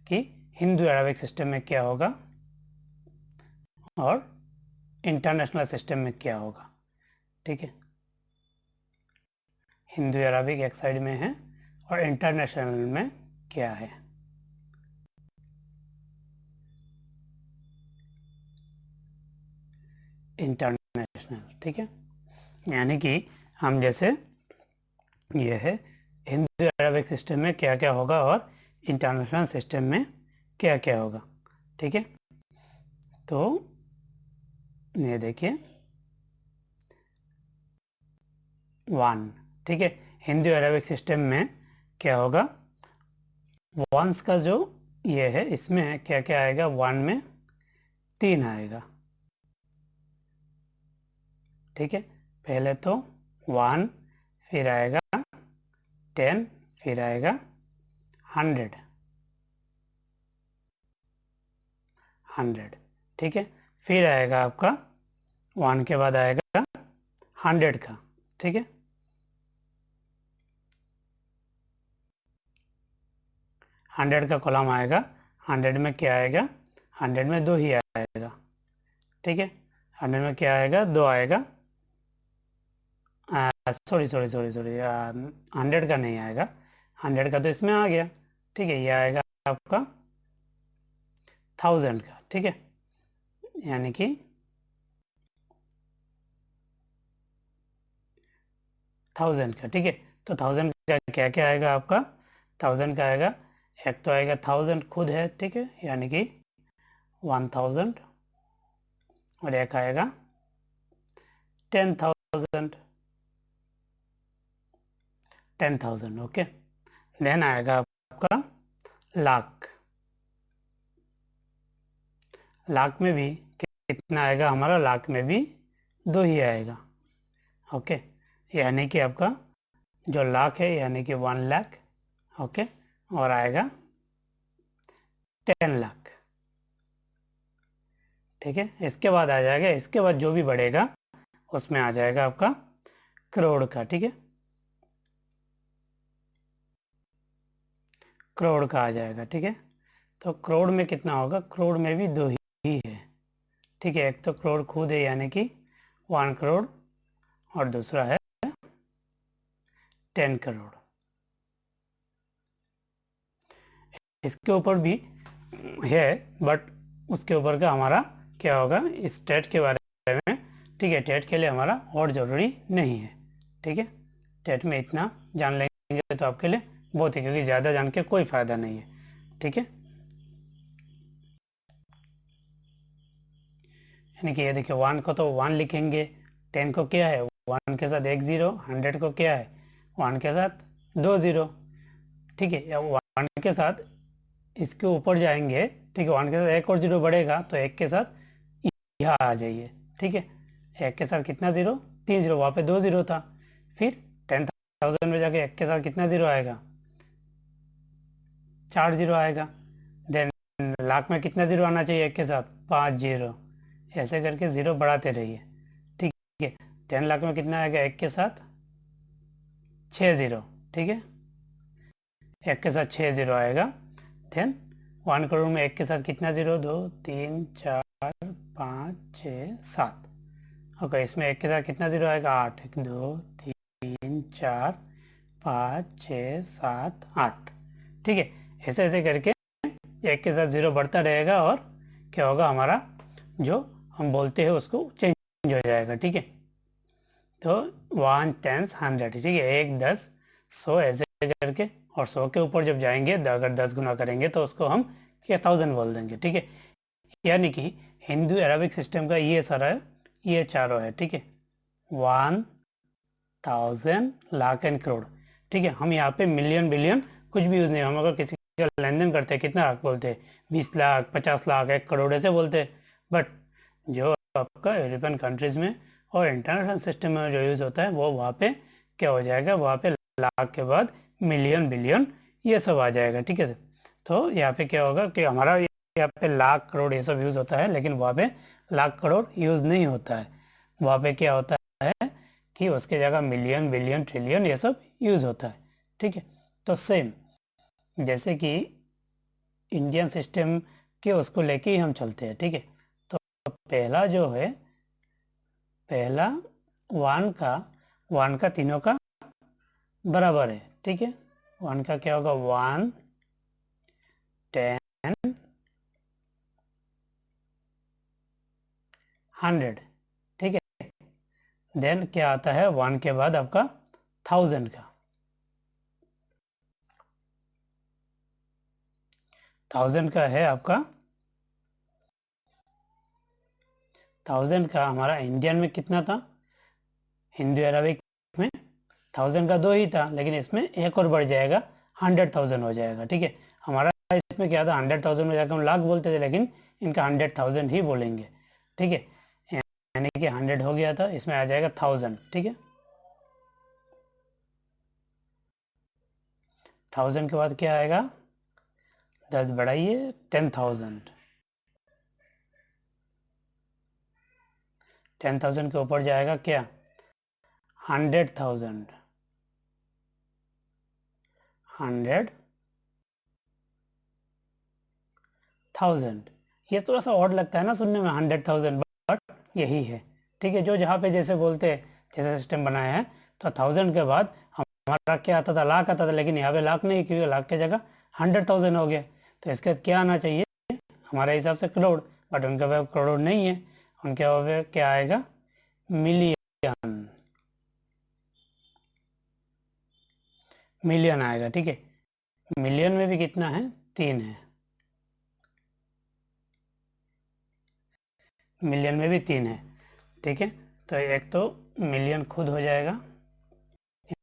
कि हिंदू अरबिक सिस्टम में क्या होगा और इंटरनेशनल सिस्टम में क्या होगा, ठीक है। हिंदू अरबिक एक साइड में है और इंटरनेशनल में क्या है। इंटरनेशनल, ठीक है, यानी कि हम जैसे ये है हिंदू अरबिक सिस्टम में क्या क्या होगा और इंटरनेशनल सिस्टम में क्या क्या होगा, ठीक है। तो ये देखिए, 1, ठीक है। हिंदू अरबिक सिस्टम में क्या होगा, वंस का जो ये है, इसमें क्या क्या आएगा, 1 में 3 आएगा, ठीक है। पहले तो 1, फिर आएगा 10, फिर आएगा 100, 100, ठीक है। फिर आएगा आपका 1 के बाद आएगा 100 का, ठीक है। 100 का कॉलम आएगा, 100 में क्या आएगा, 100 में 2 ही आएगा, ठीक है। 100 में क्या आएगा, 2 आएगा, सॉरी सॉरी सॉरी सॉरी, 100 का नहीं आएगा, 100 का तो इसमें आ गया, ठीक है। ये आएगा आपका 1000 का, ठीक है, यानी कि 1000 का, ठीक है। तो 1000 का क्या क्या आएगा आपका, 1000 का आएगा, एक तो आएगा 1000 खुद है, ठीक है, यानी कि 1000, और एक आएगा 10,000, 10,000, ओके। देन आएगा आपका लाख, लाख में भी कितना आएगा हमारा, लाख में भी 2 ही आएगा, ओके। यानी कि आपका जो लाख है, यानी कि 1 लाख, ओके, और आएगा 10 लाख, ठीक है। इसके बाद आ जाएगा, इसके बाद जो भी बढ़ेगा उसमें आ जाएगा आपका करोड़ का, ठीक है, करोड़ का आ जाएगा, ठीक है। तो करोड़ में कितना होगा, करोड़ में भी 2 ही है, ठीक है। एक तो करोड़ खुद है, यानी कि 1 करोड़, और दूसरा है 10 करोड़। इसके ऊपर भी है बट उसके ऊपर का हमारा क्या होगा इस टेट के बारे में, ठीक है। टेट के लिए हमारा और ज़रूरी नहीं है, ठीक है। टेट में इतना जान लेंगे तो आपके लिए बहुत ही, क्योंकि ज़्यादा जान के कोई फ़ायदा नहीं है, ठीक है। यानी कि ये देखिए 1 को तो 1 लिखेंगे, 10 को क्या है 1 के साथ एक ज़ीरो, 100 को क्या है 1 के साथ 2 ज़ीरो, ठीक है। या 1 के साथ इसके ऊपर जाएंगे, ठीक है। 1 के साथ एक और ज़ीरो बढ़ेगा तो एक के साथ यहाँ आ जाइए, ठीक है। एक के साथ कितना ज़ीरो 3 ज़ीरो, वहाँ पे 2 ज़ीरो था। फिर 10,000 में जाके एक के साथ कितना ज़ीरो आएगा 4 ज़ीरो आएगा। देन लाख में कितना ज़ीरो आना चाहिए एक के साथ 5 ज़ीरो। ऐसे करके ज़ीरो बढ़ाते रहिए, ठीक है। 10 लाख में कितना आएगा एक के साथ 6 ज़ीरो, ठीक है। एक के साथ 6 ज़ीरो आएगा। देन 1 करोड़ में एक के साथ कितना ज़ीरो 2 3 4 5 6 7। ओके, इसमें एक के साथ कितना ज़ीरो आएगा 8, 1 2 3 4 5 6 7 8, ठीक है। ऐसे ऐसे करके एक के साथ ज़ीरो बढ़ता रहेगा और क्या होगा हमारा जो हम बोलते हैं उसको चेंज हो जाएगा, ठीक है। तो 1 10 100, ठीक है, 1 10 100 ऐसे करके, और 100 के ऊपर जब जाएंगे अगर 10 गुना करेंगे तो उसको हम क्या 1000 बोल देंगे, ठीक है। यानी कि हिंदू अरबिक सिस्टम का ये सारा है, ये चारों है, ठीक है। 1000 लाख एंड करोड़, ठीक है। हम यहाँ पे मिलियन बिलियन कुछ भी यूज़ नहीं, हम अगर किसी का लेन देन करते हैं कितना लाख बोलते हैं 20 लाख 50 लाख 1 करोड़ ऐसे बोलते हैं। बट जो आपका यूरोपियन कंट्रीज़ में और इंटरनेशनल सिस्टम में जो यूज़ होता है वो वहाँ पे क्या हो जाएगा, वहाँ पे लाख के बाद मिलियन बिलियन ये सब आ जाएगा, ठीक है। तो यहाँ पे क्या होगा कि हमारा यहाँ पे लाख करोड़ ये सब यूज़ होता है, लेकिन वहाँ पे लाख करोड़ यूज़ नहीं होता है। वहाँ पे क्या होता है कि उसके जगह मिलियन बिलियन ट्रिलियन ये सब यूज़ होता है, ठीक है। तो सेम जैसे कि इंडियन सिस्टम के उसको लेके ही हम चलते हैं, ठीक है। तो पहला जो है, पहला वन का तीनों का बराबर है, ठीक है। 1 का क्या होगा 1 10 100, ठीक है। देन क्या आता है 1 के बाद आपका 1000 का, 1000 का है आपका, 1000 का हमारा इंडियन में कितना था, हिंदू अरबिक में 1000 का 2 ही था, लेकिन इसमें एक और बढ़ जाएगा 100,000 हो जाएगा, ठीक है। हमारा इसमें क्या था 100,000 में जाकर हम लाख बोलते थे, लेकिन इनका 100,000 ही बोलेंगे, ठीक है। यानी कि 100 हो गया था, इसमें आ जाएगा 1000, ठीक है। 1000 के बाद क्या आएगा 10 बढ़ाइए 10,000, 10,000 के ऊपर जाएगा क्या 100,000, 100,000। ये थोड़ा सा ऑड लगता है ना सुनने में 100,000, बट यही है, ठीक है। जो जहाँ पे जैसे बोलते हैं जैसे सिस्टम बनाया है, तो 1000 के बाद हमारा क्या आता था लाख आता था, लेकिन यहाँ पे लाख नहीं, क्योंकि लाख की जगह 100,000 हो गया। तो इसके बाद क्या आना चाहिए हमारे हिसाब से करोड़, बट उनके पास करोड़ नहीं है, उनके पास क्या आएगा मिलियन, मिलियन आएगा, ठीक है। मिलियन में भी कितना है 3 है, मिलियन में भी 3 है, ठीक है। तो एक तो मिलियन खुद हो जाएगा,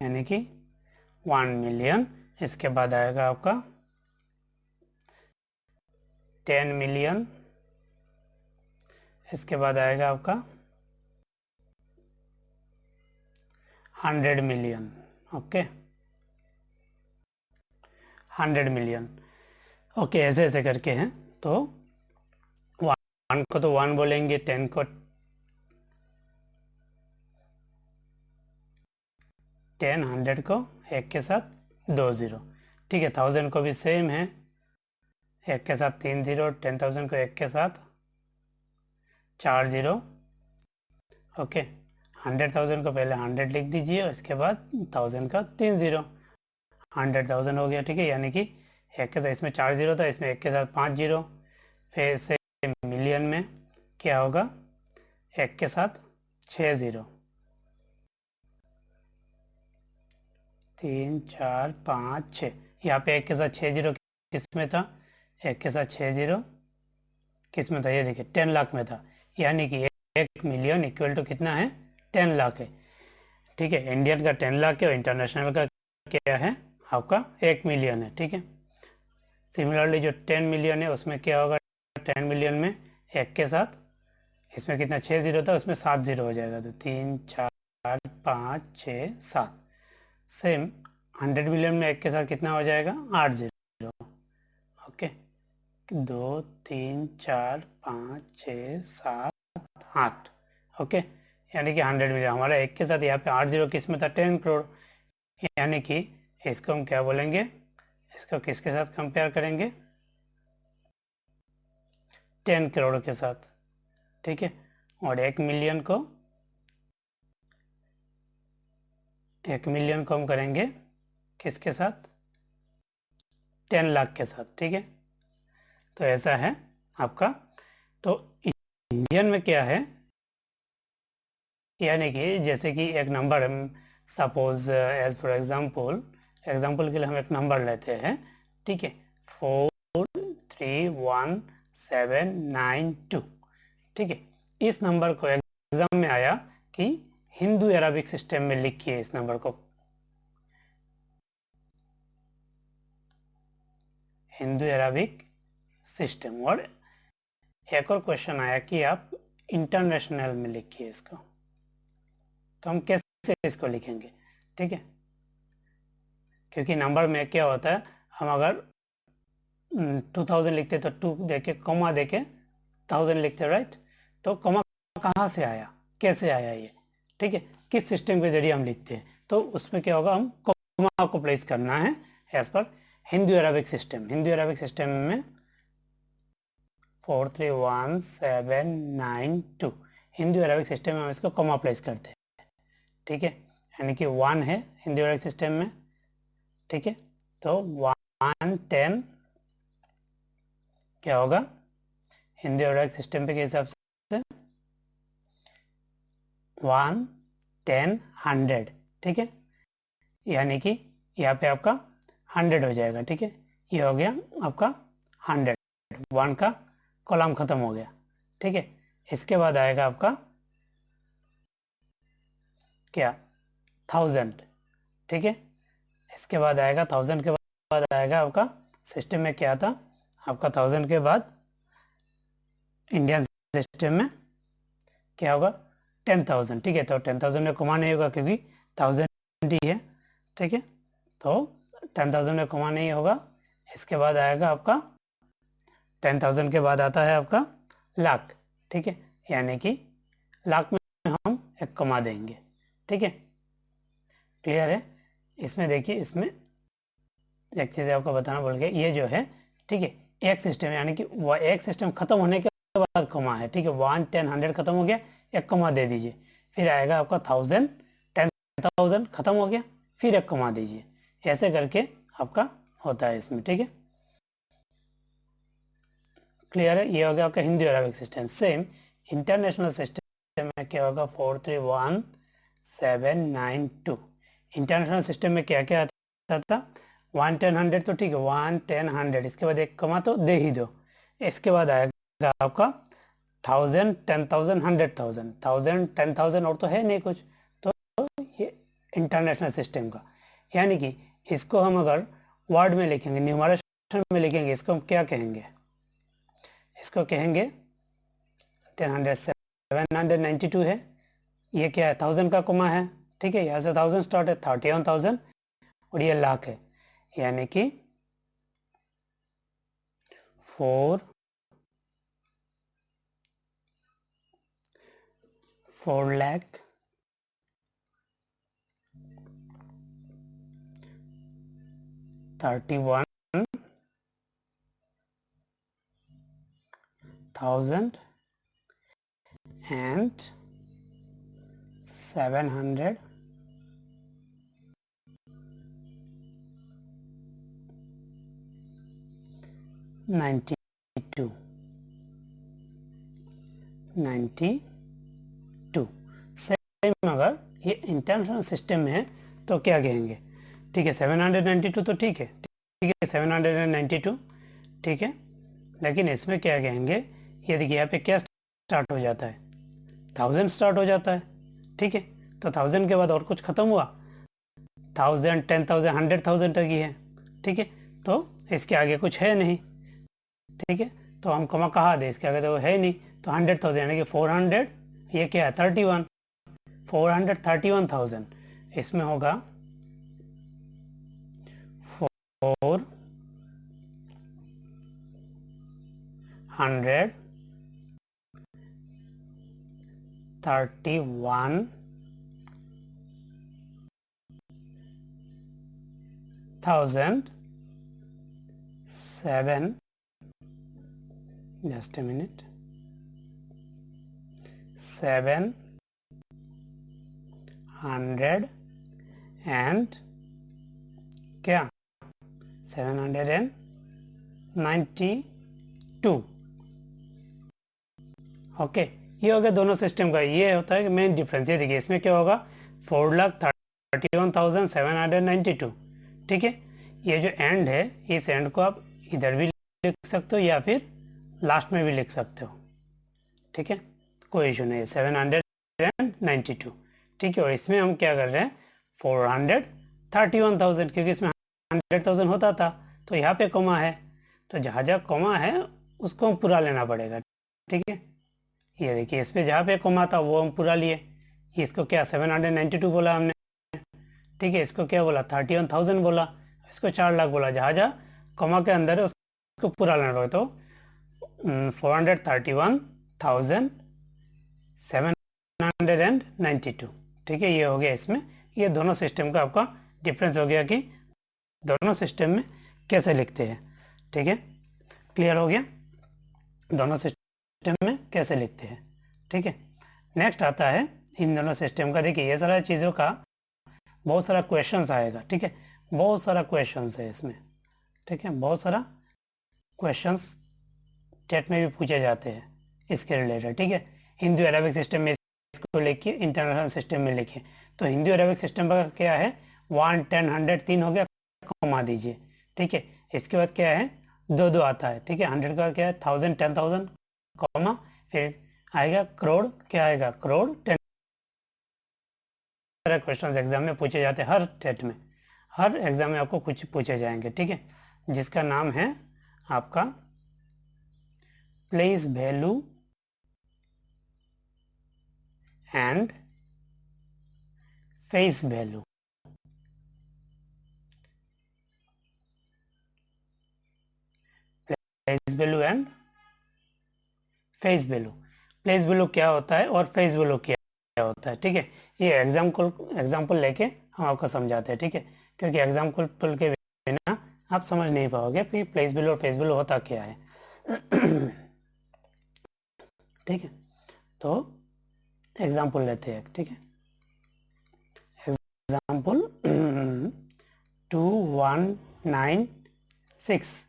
यानी कि 1 मिलियन, इसके बाद आएगा आपका 10 मिलियन, इसके बाद आएगा आपका 100 मिलियन, ओके 100 मिलियन, ओके ऐसे ऐसे करके हैं। तो 1 को तो 1 बोलेंगे, 10 को 10, 100 को एक के साथ 2 ज़ीरो, ठीक है। 1000 को भी सेम है, एक के साथ 3 ज़ीरो, 10,000 को एक के साथ 4 ज़ीरो, ओके। 100,000 को पहले 100 लिख दीजिए, उसके बाद 1000 का 3 जीरो, 100,000 हो गया, ठीक है। यानी कि एक के साथ इसमें 4 जीरो था, इसमें एक के साथ 5 जीरो। फिर से मिलियन में क्या होगा, एक के साथ 6 जीरो, 3 4 5 6। यहाँ पे एक के साथ 6 जीरो किस में था, एक के साथ 6 जीरो किस में था, ये देखिए 10 लाख में था। यानी कि 1 मिलियन इक्वल टू कितना है, 10 लाख है, ठीक है। इंडियन का 10 लाख है और इंटरनेशनल का क्या है आपका 1 मिलियन है, ठीक है। सिमिलरली जो 10 मिलियन है उसमें क्या होगा, 10 मिलियन में एक के साथ इसमें कितना 6 जीरो था, उसमें 7 जीरो हो जाएगा, तो 3 4 5 6 7। सेम 100 मिलियन में एक के साथ कितना हो जाएगा, 8 जीरो, ओके। 2 3 4 5 6 7 8, ओके। यानी कि 100 मिलियन हमारा एक के साथ यहाँ पे 8 जीरो किस में था, 10 करोड़। यानी कि इसको हम क्या बोलेंगे, इसको किसके साथ कंपेयर करेंगे, 10 करोड़ के साथ, ठीक है। और 1 मिलियन को हम करेंगे किसके साथ, 10 लाख के साथ, ठीक है। तो ऐसा है आपका। तो इंडियन में क्या है, यानी कि जैसे कि एक नंबर हम सपोज एज फॉर एग्जाम्पल के लिए हम एक नंबर लेते हैं, ठीक है, 431792, ठीक है। इस नंबर को एग्जाम में आया कि हिंदू अरबिक सिस्टम में लिखिए इस नंबर को, हिंदू अरबिक सिस्टम। और एक और क्वेश्चन आया कि आप इंटरनेशनल में लिखिए इसको, तो हम कैसे इसको लिखेंगे, ठीक है। क्योंकि नंबर में क्या होता है, हम अगर 2000 लिखते तो 2 देके कॉमा देके 1000 लिखते, राइट। तो कॉमा कहाँ से आया, कैसे आया ये, ठीक है, किस सिस्टम के जरिए हम लिखते हैं, तो उसमें क्या होगा, हम कॉमा को प्लेस करना है as per Hindu Arabic system. Hindu Arabic system में 431792 हिंदू अरबिक सिस्टम में हम इसको कॉमा प्लेस करते हैं, ठीक है। यानी कि 1 है हिंदू अरबिक सिस्टम में, ठीक है। तो 110 क्या होगा हिंदू अरबिक सिस्टम के हिसाब से 1 10 100, ठीक है। यानी कि यहाँ पे आपका 100 हो जाएगा, ठीक है। ये हो गया आपका 100, 1 का कॉलम खत्म हो गया, ठीक है। इसके बाद आएगा आपका क्या 1000, ठीक है। इसके बाद आएगा 1000 के बाद आएगा आपका सिस्टम में क्या था, आपका 1000 के बाद इंडियन सिस्टम में क्या होगा 10,000, ठीक है। तो 10,000 में कॉमा नहीं होगा क्योंकि 1000 ही है, ठीक है। तो 10,000 में कॉमा नहीं होगा। इसके बाद आएगा आपका 10,000 के बाद आता है आपका लाख, ठीक है। यानी कि लाख में हम एक कॉमा देंगे, ठीक है। क्लियर है। इसमें देखिए, इसमें एक चीज़ आपको बताना भूल गया, ये जो है, ठीक है, एक सिस्टम यानी कि वह एक सिस्टम खत्म होने के बाद कॉमा है, ठीक है। 1 10 100 खत्म हो गया, एक कॉमा दे दीजिए। फिर आएगा आपका 1000 10,000 खत्म हो गया, फिर एक कॉमा दीजिए। ऐसे करके आपका होता है इसमें, ठीक है। क्लियर है। ये हो गया आपका Hindi Arabic system. Same international system में क्या होगा 431792। इंटरनेशनल सिस्टम में क्या क्या आता था 1 10 100, तो ठीक है 1 10 100, इसके बाद एक कमा तो दे ही दो। इसके बाद आएगा आपका 1000 10,000 100,000, 1000 10,000 और तो है नहीं कुछ, तो ये इंटरनेशनल सिस्टम का। यानी कि इसको हम अगर वर्ड में लिखेंगे, न्यूमरेशन में लिखेंगे, इसको हम क्या कहेंगे, इसको कहेंगे 10 792 है। ये क्या है 1000 का कोमा है, ठीक है। यहाँ से 1000 स्टार्ट है, 31,000 और ये लाख है। यानी कि 4 लाख 31,000 and 792 92 सेम अगर ये इंटरनेशनल सिस्टम में है तो क्या कहेंगे? ठीक है 792 तो ठीक है 792 ठीक है, लेकिन इसमें क्या कहेंगे? ये देखिए यहाँ पे क्या स्टार्ट हो जाता है? 1000 स्टार्ट हो जाता है। ठीक है, तो 1000 के बाद और कुछ खत्म हुआ? 1000 10,000 100,000 तक ही है। ठीक है, तो इसके आगे कुछ है नहीं। ठीक है, तो हम कमा कहाँ दे? इसके आगे तो है नहीं, तो 100,000 यानी कि 400, ये क्या है 31, 431,000। इसमें होगा 431,007, just a minute, 700 and क्या 792। ओके, ये हो गया दोनों सिस्टम का। ये होता है मेन डिफरेंस। ये देखिए इसमें क्या होगा 4,31,792। ठीक है, ये जो एंड है इस एंड को आप इधर भी लिख सकते हो या फिर लास्ट में भी लिख सकते हो। ठीक है, कोई इशू नहीं है 792। ठीक है, और इसमें हम क्या कर रहे हैं 431,000, क्योंकि इसमें 100,000 होता था तो यहाँ पे कॉमा है, तो जहाँ जहाँ कॉमा है उसको हम पूरा लेना पड़ेगा। ठीक है, ये देखिए इस पे जहाँ पे कॉमा था वो हम पूरा लिए। इसको क्या 792 बोला हमने। ठीक है, इसको क्या बोला 31,000 बोला, इसको 4 लाख बोला। जहाँ जहाँ कॉमा के अंदर है उसको पूरा लेना पड़ेगा। तो 431,792। ठीक है, ये हो गया इसमें। ये दोनों सिस्टम का आपका डिफरेंस हो गया कि दोनों सिस्टम में कैसे लिखते हैं। ठीक है, क्लियर हो गया दोनों सिस्टम में कैसे लिखते हैं। ठीक है, नेक्स्ट आता है इन दोनों सिस्टम का। देखिए ये सारा चीज़ों का बहुत सारा क्वेश्चंस आएगा। ठीक है, बहुत सारा क्वेश्चंस है इसमें। ठीक है, बहुत सारा क्वेश्चंस टेट में भी पूछे जाते हैं इसके रिलेटेड। ठीक है, हिंदू अरेबिक सिस्टम में इसको लिखिए, इंटरनेशनल सिस्टम में लिखिए। तो हिंदू अरेबिक सिस्टम का क्या है 1 10 100 3 हो गया, कमा दीजिए। ठीक है, इसके बाद क्या है 2 आता है। ठीक है, 100 का क्या है 1000 10,000 कॉमा, फिर आएगा करोड़, क्या आएगा करोड़ 10। क्वेश्चन एग्जाम में पूछे जाते हैं, हर टेट में, हर एग्जाम में आपको कुछ पूछे जाएंगे। ठीक है, जिसका नाम है आपका place value and face value. Place value and face value. Place value क्या होता है और फेस वैल्यू क्या होता है। ठीक है, ये एग्जाम्पल लेके हम आपको समझाते हैं। ठीक है, क्योंकि एग्जाम्पल के बिना आप समझ नहीं पाओगे कि प्लेस वैल्यू और फेस वैल्यू होता क्या है। ठीक है, तो एग्जाम्पल लेते हैं। ठीक है, एग्जाम्पल 2196,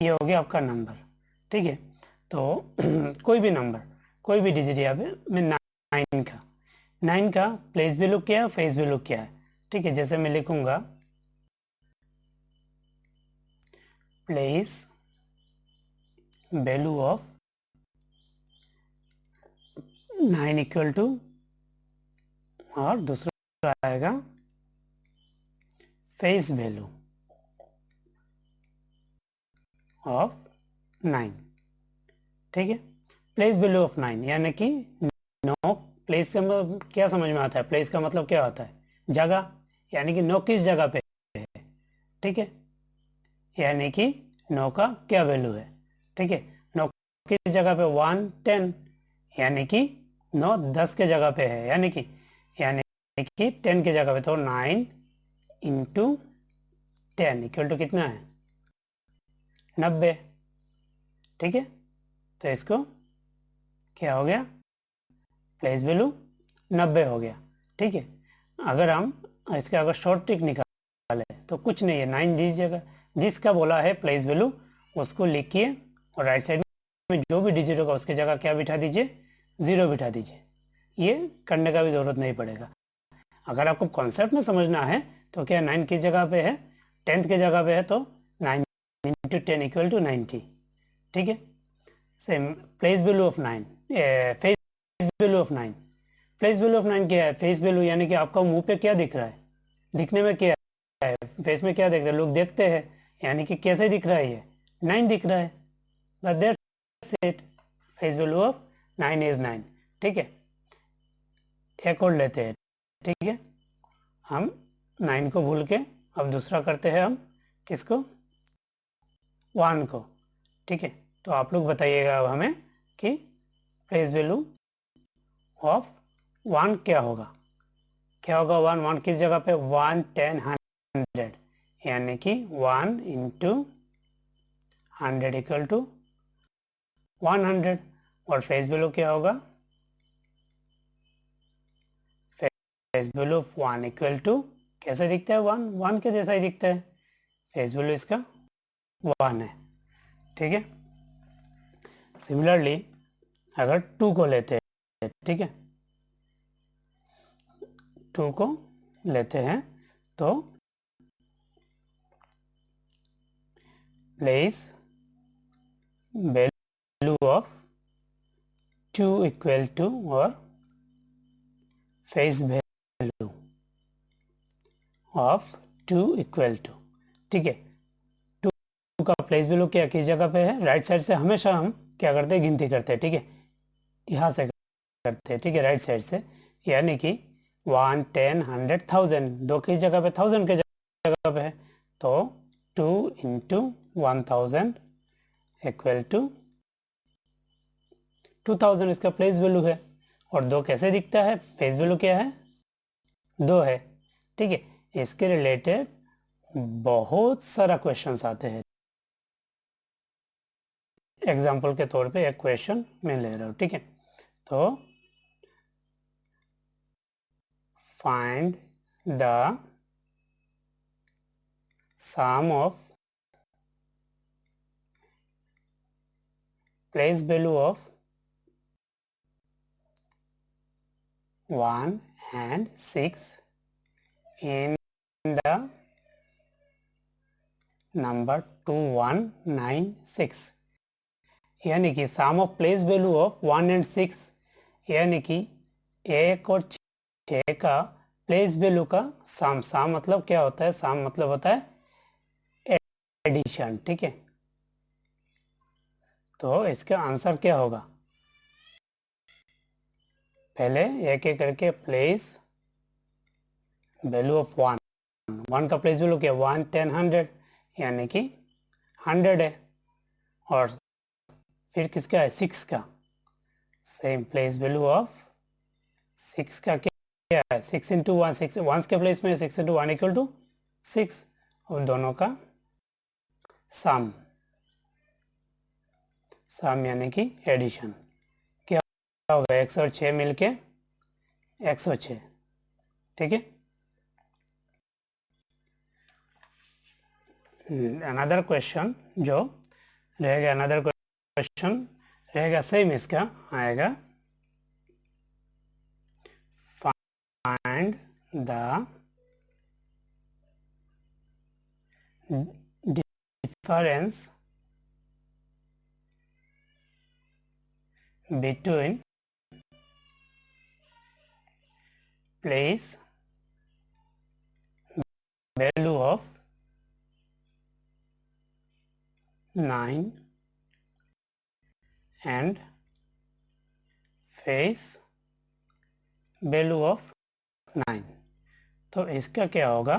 ये हो गया आपका नंबर। ठीक है, तो कोई भी नंबर, कोई भी डिजिट यहाँ पे मैं 9 का प्लेस वैल्यू क्या है, फेस वैल्यू क्या है। ठीक है, जैसे मैं लिखूंगा place value of 9 equal to, और दूसरा आएगा फेस वैल्यू ऑफ 9। ठीक है, प्लेस वैल्यू ऑफ 9 यानी कि 9, प्लेस से क्या समझ में आता है, प्लेस का मतलब क्या होता है जगह, यानी कि 9 किस जगह पे है। ठीक है, यानी कि 9 का क्या वैल्यू है। ठीक है, 9 किस जगह पे 1 10, यानी कि 9 10 के जगह पे है, यानी कि 10 के जगह पे। तो 9 इंटू 10 इक्वल टू कितना है 90। ठीक है, तो इसको क्या हो गया प्लेस वैल्यू 90 हो गया। ठीक है। अगर हम इसका अगर शॉर्ट ट्रिक निकालें तो कुछ नहीं है, 9 दीजिएगा, जिसका बोला है प्लेस वैल्यू उसको लिखिए और राइट साइड में जो भी डिजिट होगा उसकी जगह क्या बिठा दीजिए, 0 बिठा दीजिए। ये करने का भी ज़रूरत नहीं पड़ेगा। अगर आपको कॉन्सेप्ट में समझना है तो क्या 9 किस जगह पे है, 10th की जगह पे है, तो 9 इंटू 10 इक्वल टू 90। ठीक है। Same place value of 9, face value of 9। Face value of 9 क्या है, फेस वैल्यू यानी कि आपका मुंह पे क्या दिख रहा है, दिखने में क्या है, फेस में क्या दिख रहा है, लोग देखते हैं, यानी कि कैसे दिख रहा है, ये 9 दिख रहा है, बस that's it. Face value of 9 is 9। ठीक है। एक और लेते हैं। ठीक है। हम 9 को भूल के अब दूसरा करते हैं, हम किसको, 1 को। ठीक है। तो आप लोग बताइएगा अब हमें कि फेस वैल्यू ऑफ 1 क्या होगा। क्या होगा 1 किस जगह पे, 1 10 100, यानी कि 1 इंटू 100 इक्वल टू 100। और फेस वैल्यू क्या होगा, face value of 1 equal to, कैसे दिखता है 1 के जैसा ही दिखता है, फेस वैल्यू इसका 1 है। ठीक है। सिमिलरली अगर 2 को लेते हैं, ठीक है, 2 को लेते हैं तो place value of 2 equal to और face value of 2 equal to. ठीक है। 2 का प्लेस वैल्यू क्या किस जगह पे है, राइट साइड से हमेशा हम क्या करते हैं, गिनती करते हैं। ठीक है। यहाँ से करते हैं। ठीक है, राइट साइड से, यानी कि 1 10 100 1000, दो किस जगह पे, 1000 के जगह पे है, तो 2 इंटू 1000 इक्वल टू 2000 इसका प्लेस वैल्यू है। और 2 कैसे दिखता है, फेस वैल्यू क्या है, 2 है। ठीक है। इसके रिलेटेड बहुत सारा क्वेश्चंस आते हैं। एग्जाम्पल के तौर पे एक क्वेश्चन मैं ले रहा हूँ। ठीक है। तो find the sum of place value of 1 and 6 in the number 2196, यानी कि sum of place value of 1 and 6, यानी कि 1 और 6 का प्लेस वैल्यू का सम। सम मतलब क्या होता है, सम मतलब होता है एडिशन। ठीक है। तो इसका आंसर क्या होगा, पहले एक एक करके प्लेस वैल्यू ऑफ 1 का प्लेस वैल्यू क्या, 1 10 100, यानी कि 100 है। और फिर किसका है, 6 का, सेम प्लेस वैल्यू ऑफ 6 का क्या है, 6 इंटू 1, 6 1 के प्लेस में 6 इंटू 1 इक्वल टू 6, और दोनों का सम, सम यानी कि एडिशन, क्या होगा, 106 मिलके 106। ठीक है। अनदर क्वेश्चन जो रहेगा, अनदर क्वेश्चन रहेगा सेम, इसका आएगा, find the difference between place value of 9 and face value of 9। तो इसका क्या होगा,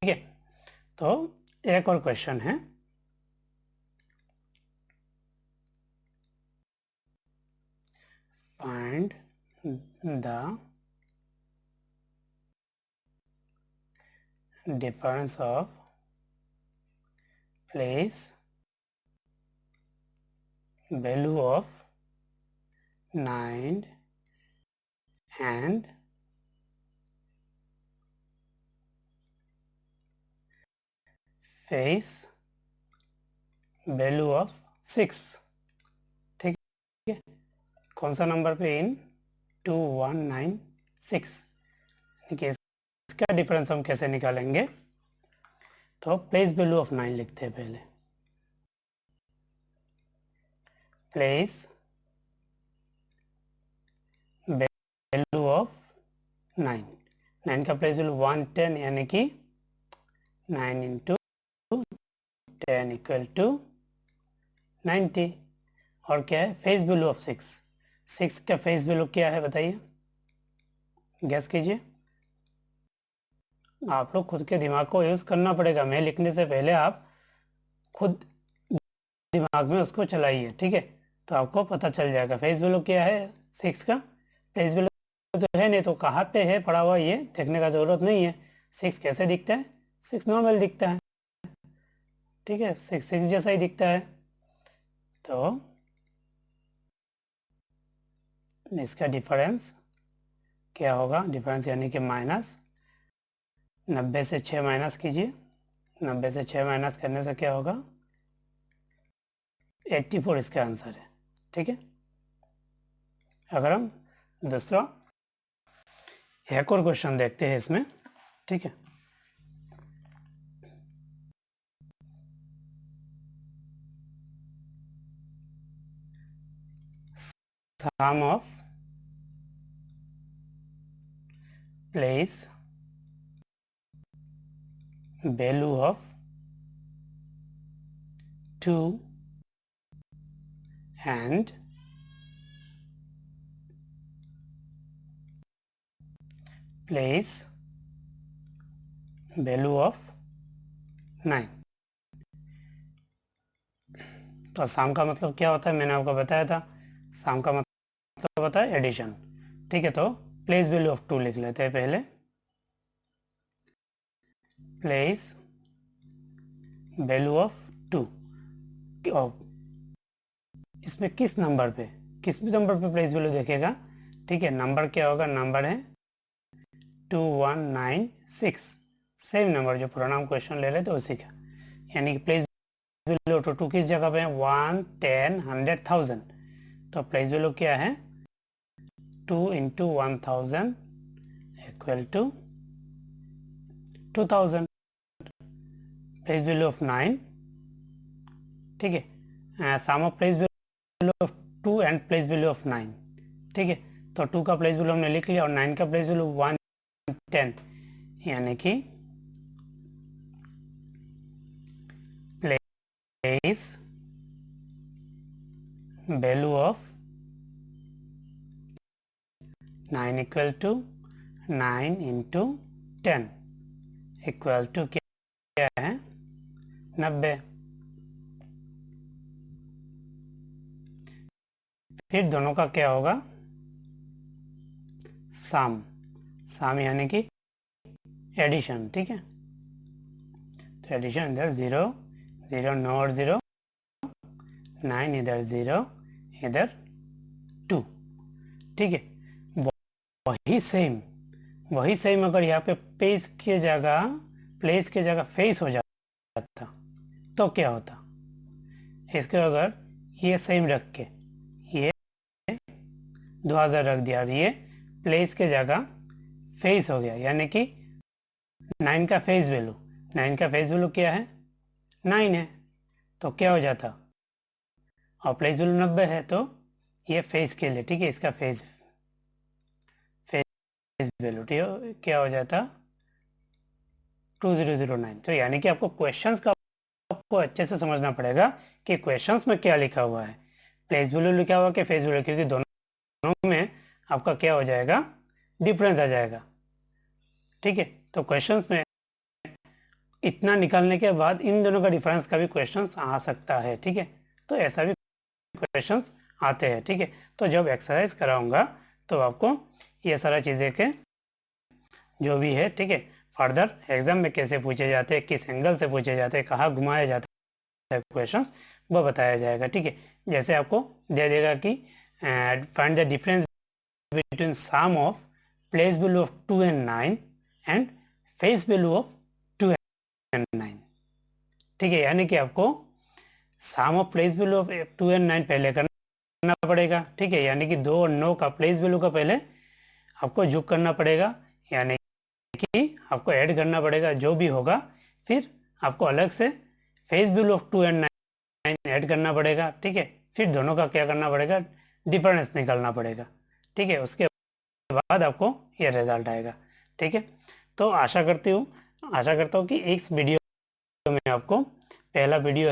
है। तो एक और क्वेश्चन है, find the difference of place value of 9 and face value of 6। ठीक है, कौन सा नंबर पे इन 2196। देखिए इसका डिफरेंस हम कैसे निकालेंगे, तो प्लेस वैल्यू ऑफ 9 लिखते हैं पहले। प्लेस वैल्यू ऑफ 9, 9 का प्लेस वैल्यू 110 यानी कि 9 इंटू 10 इक्वल टू 90। और क्या है, फेस वैल्यू ऑफ 6, 6 का फेस वैल्यू क्या है बताइए, गैस कीजिए। आप लोग खुद के दिमाग को यूज़ करना पड़ेगा, मैं लिखने से पहले आप खुद दिमाग में उसको चलाइए, ठीक है, तो आपको पता चल जाएगा फेस वैल्यू क्या है 6 का। फेस वैल्यू तो है नहीं, तो कहाँ पे है पड़ा हुआ ये देखने का ज़रूरत नहीं है। 6 कैसे दिखता है, 6 नॉर्मल दिखता है, ठीक है, 6 6 जैसा ही दिखता है। तो इसका डिफरेंस क्या होगा, डिफरेंस यानी कि माइनस, 90 से 6 माइनस कीजिए, 90 से 6 माइनस करने से क्या होगा, 84 इसका आंसर है, ठीक है। अगर हम दूसरा एक और क्वेश्चन देखते हैं इसमें, ठीक है, sum of place value of 2 and place value of 9। तो सम का मतलब क्या होता है, मैंने आपको बताया था, सम का मतलब होता है एडिशन, ठीक है। तो प्लेस वैल्यू ऑफ 2 लिख लेते हैं पहले, प्लेस वैल्यू ऑफ 2। इसमें किस नंबर पे प्लेस वैल्यू देखेगा, ठीक है, नंबर क्या होगा, नंबर है 2196, सेम नंबर जो प्रोनाउन क्वेश्चन ले रहे थे उसी का, यानी कि प्लेस वैल्यू ऑफ 2 किस जगह पे है, 1 10 100 1000। तो प्लेस वैल्यू क्या है, 2 into 1000 equal to 2000। Place value of 9, ठीक है, sum of place value of 2 and place value of 9, ठीक है। तो 2 का प्लेस वैल्यू हमने लिख लिया और 9 का प्लेस वैल्यू 110, यानी कि place value of 9 equal to 9 into 10 equal to क्या है, 90। फिर दोनों का क्या होगा, सम यानी कि एडिशन, ठीक है। तो एडिशन इधर 0 0 9 और 0 9, इधर 0 इधर 2, ठीक है। वही सेम अगर यहाँ पे प्लेस के जगह फेस हो जाता तो क्या होता, इसको अगर ये सेम रख के ये 2000 रख दिया, अब ये प्लेस के जगह फेस हो गया, यानी कि 9 का फेस वैल्यू क्या है, 9 है, तो क्या हो जाता, और प्लेस वैल्यू 90 है, तो ये फेस के लिए, ठीक है, इसका फेस वैल्यू क्या हो जाता, 2009। तो यानी कि आपको क्वेश्चंस का आपको अच्छे से समझना पड़ेगा कि क्वेश्चंस में क्या लिखा हुआ है, प्लेस वैल्यू लिखा हुआ कि फेस वैल्यू, क्योंकि दोनों में आपका क्या हो जाएगा, डिफरेंस आ जाएगा, ठीक है। तो क्वेश्चंस में इतना निकालने के बाद इन दोनों का डिफरेंस का भी क्वेश्चन आ सकता है, ठीक है। तो ऐसा भी क्वेश्चंस आते हैं, ठीक है। तो जब एक्सरसाइज कराऊंगा तो आपको ये सारा चीज़ें के जो भी है, ठीक है, फर्दर एग्जाम में कैसे पूछे जाते हैं, किस एंगल से पूछे जाते हैं, कहाँ घुमाया जाता है क्वेश्चंस, वो बताया जाएगा, ठीक है। जैसे आपको दे देगा कि find the difference between sum of place value of 2 and 9 and face value of 2 and 9, ठीक है। यानी कि आपको sum of place value of 2 and 9 पहले करना पड़ेगा, ठीक है। यानी कि 2 और 9 का प्लेस वैल्यू का पहले आपको जोड़ करना पड़ेगा, यानी कि आपको ऐड करना पड़ेगा जो भी होगा, फिर आपको अलग से face value of 2 and 9 add करना पड़ेगा, ठीक है। फिर दोनों का क्या करना पड़ेगा, डिफरेंस निकालना पड़ेगा, ठीक है। उसके बाद आपको ये रिजल्ट आएगा, ठीक है। तो आशा करता हूँ कि इस वीडियो में आपको पहला वीडियो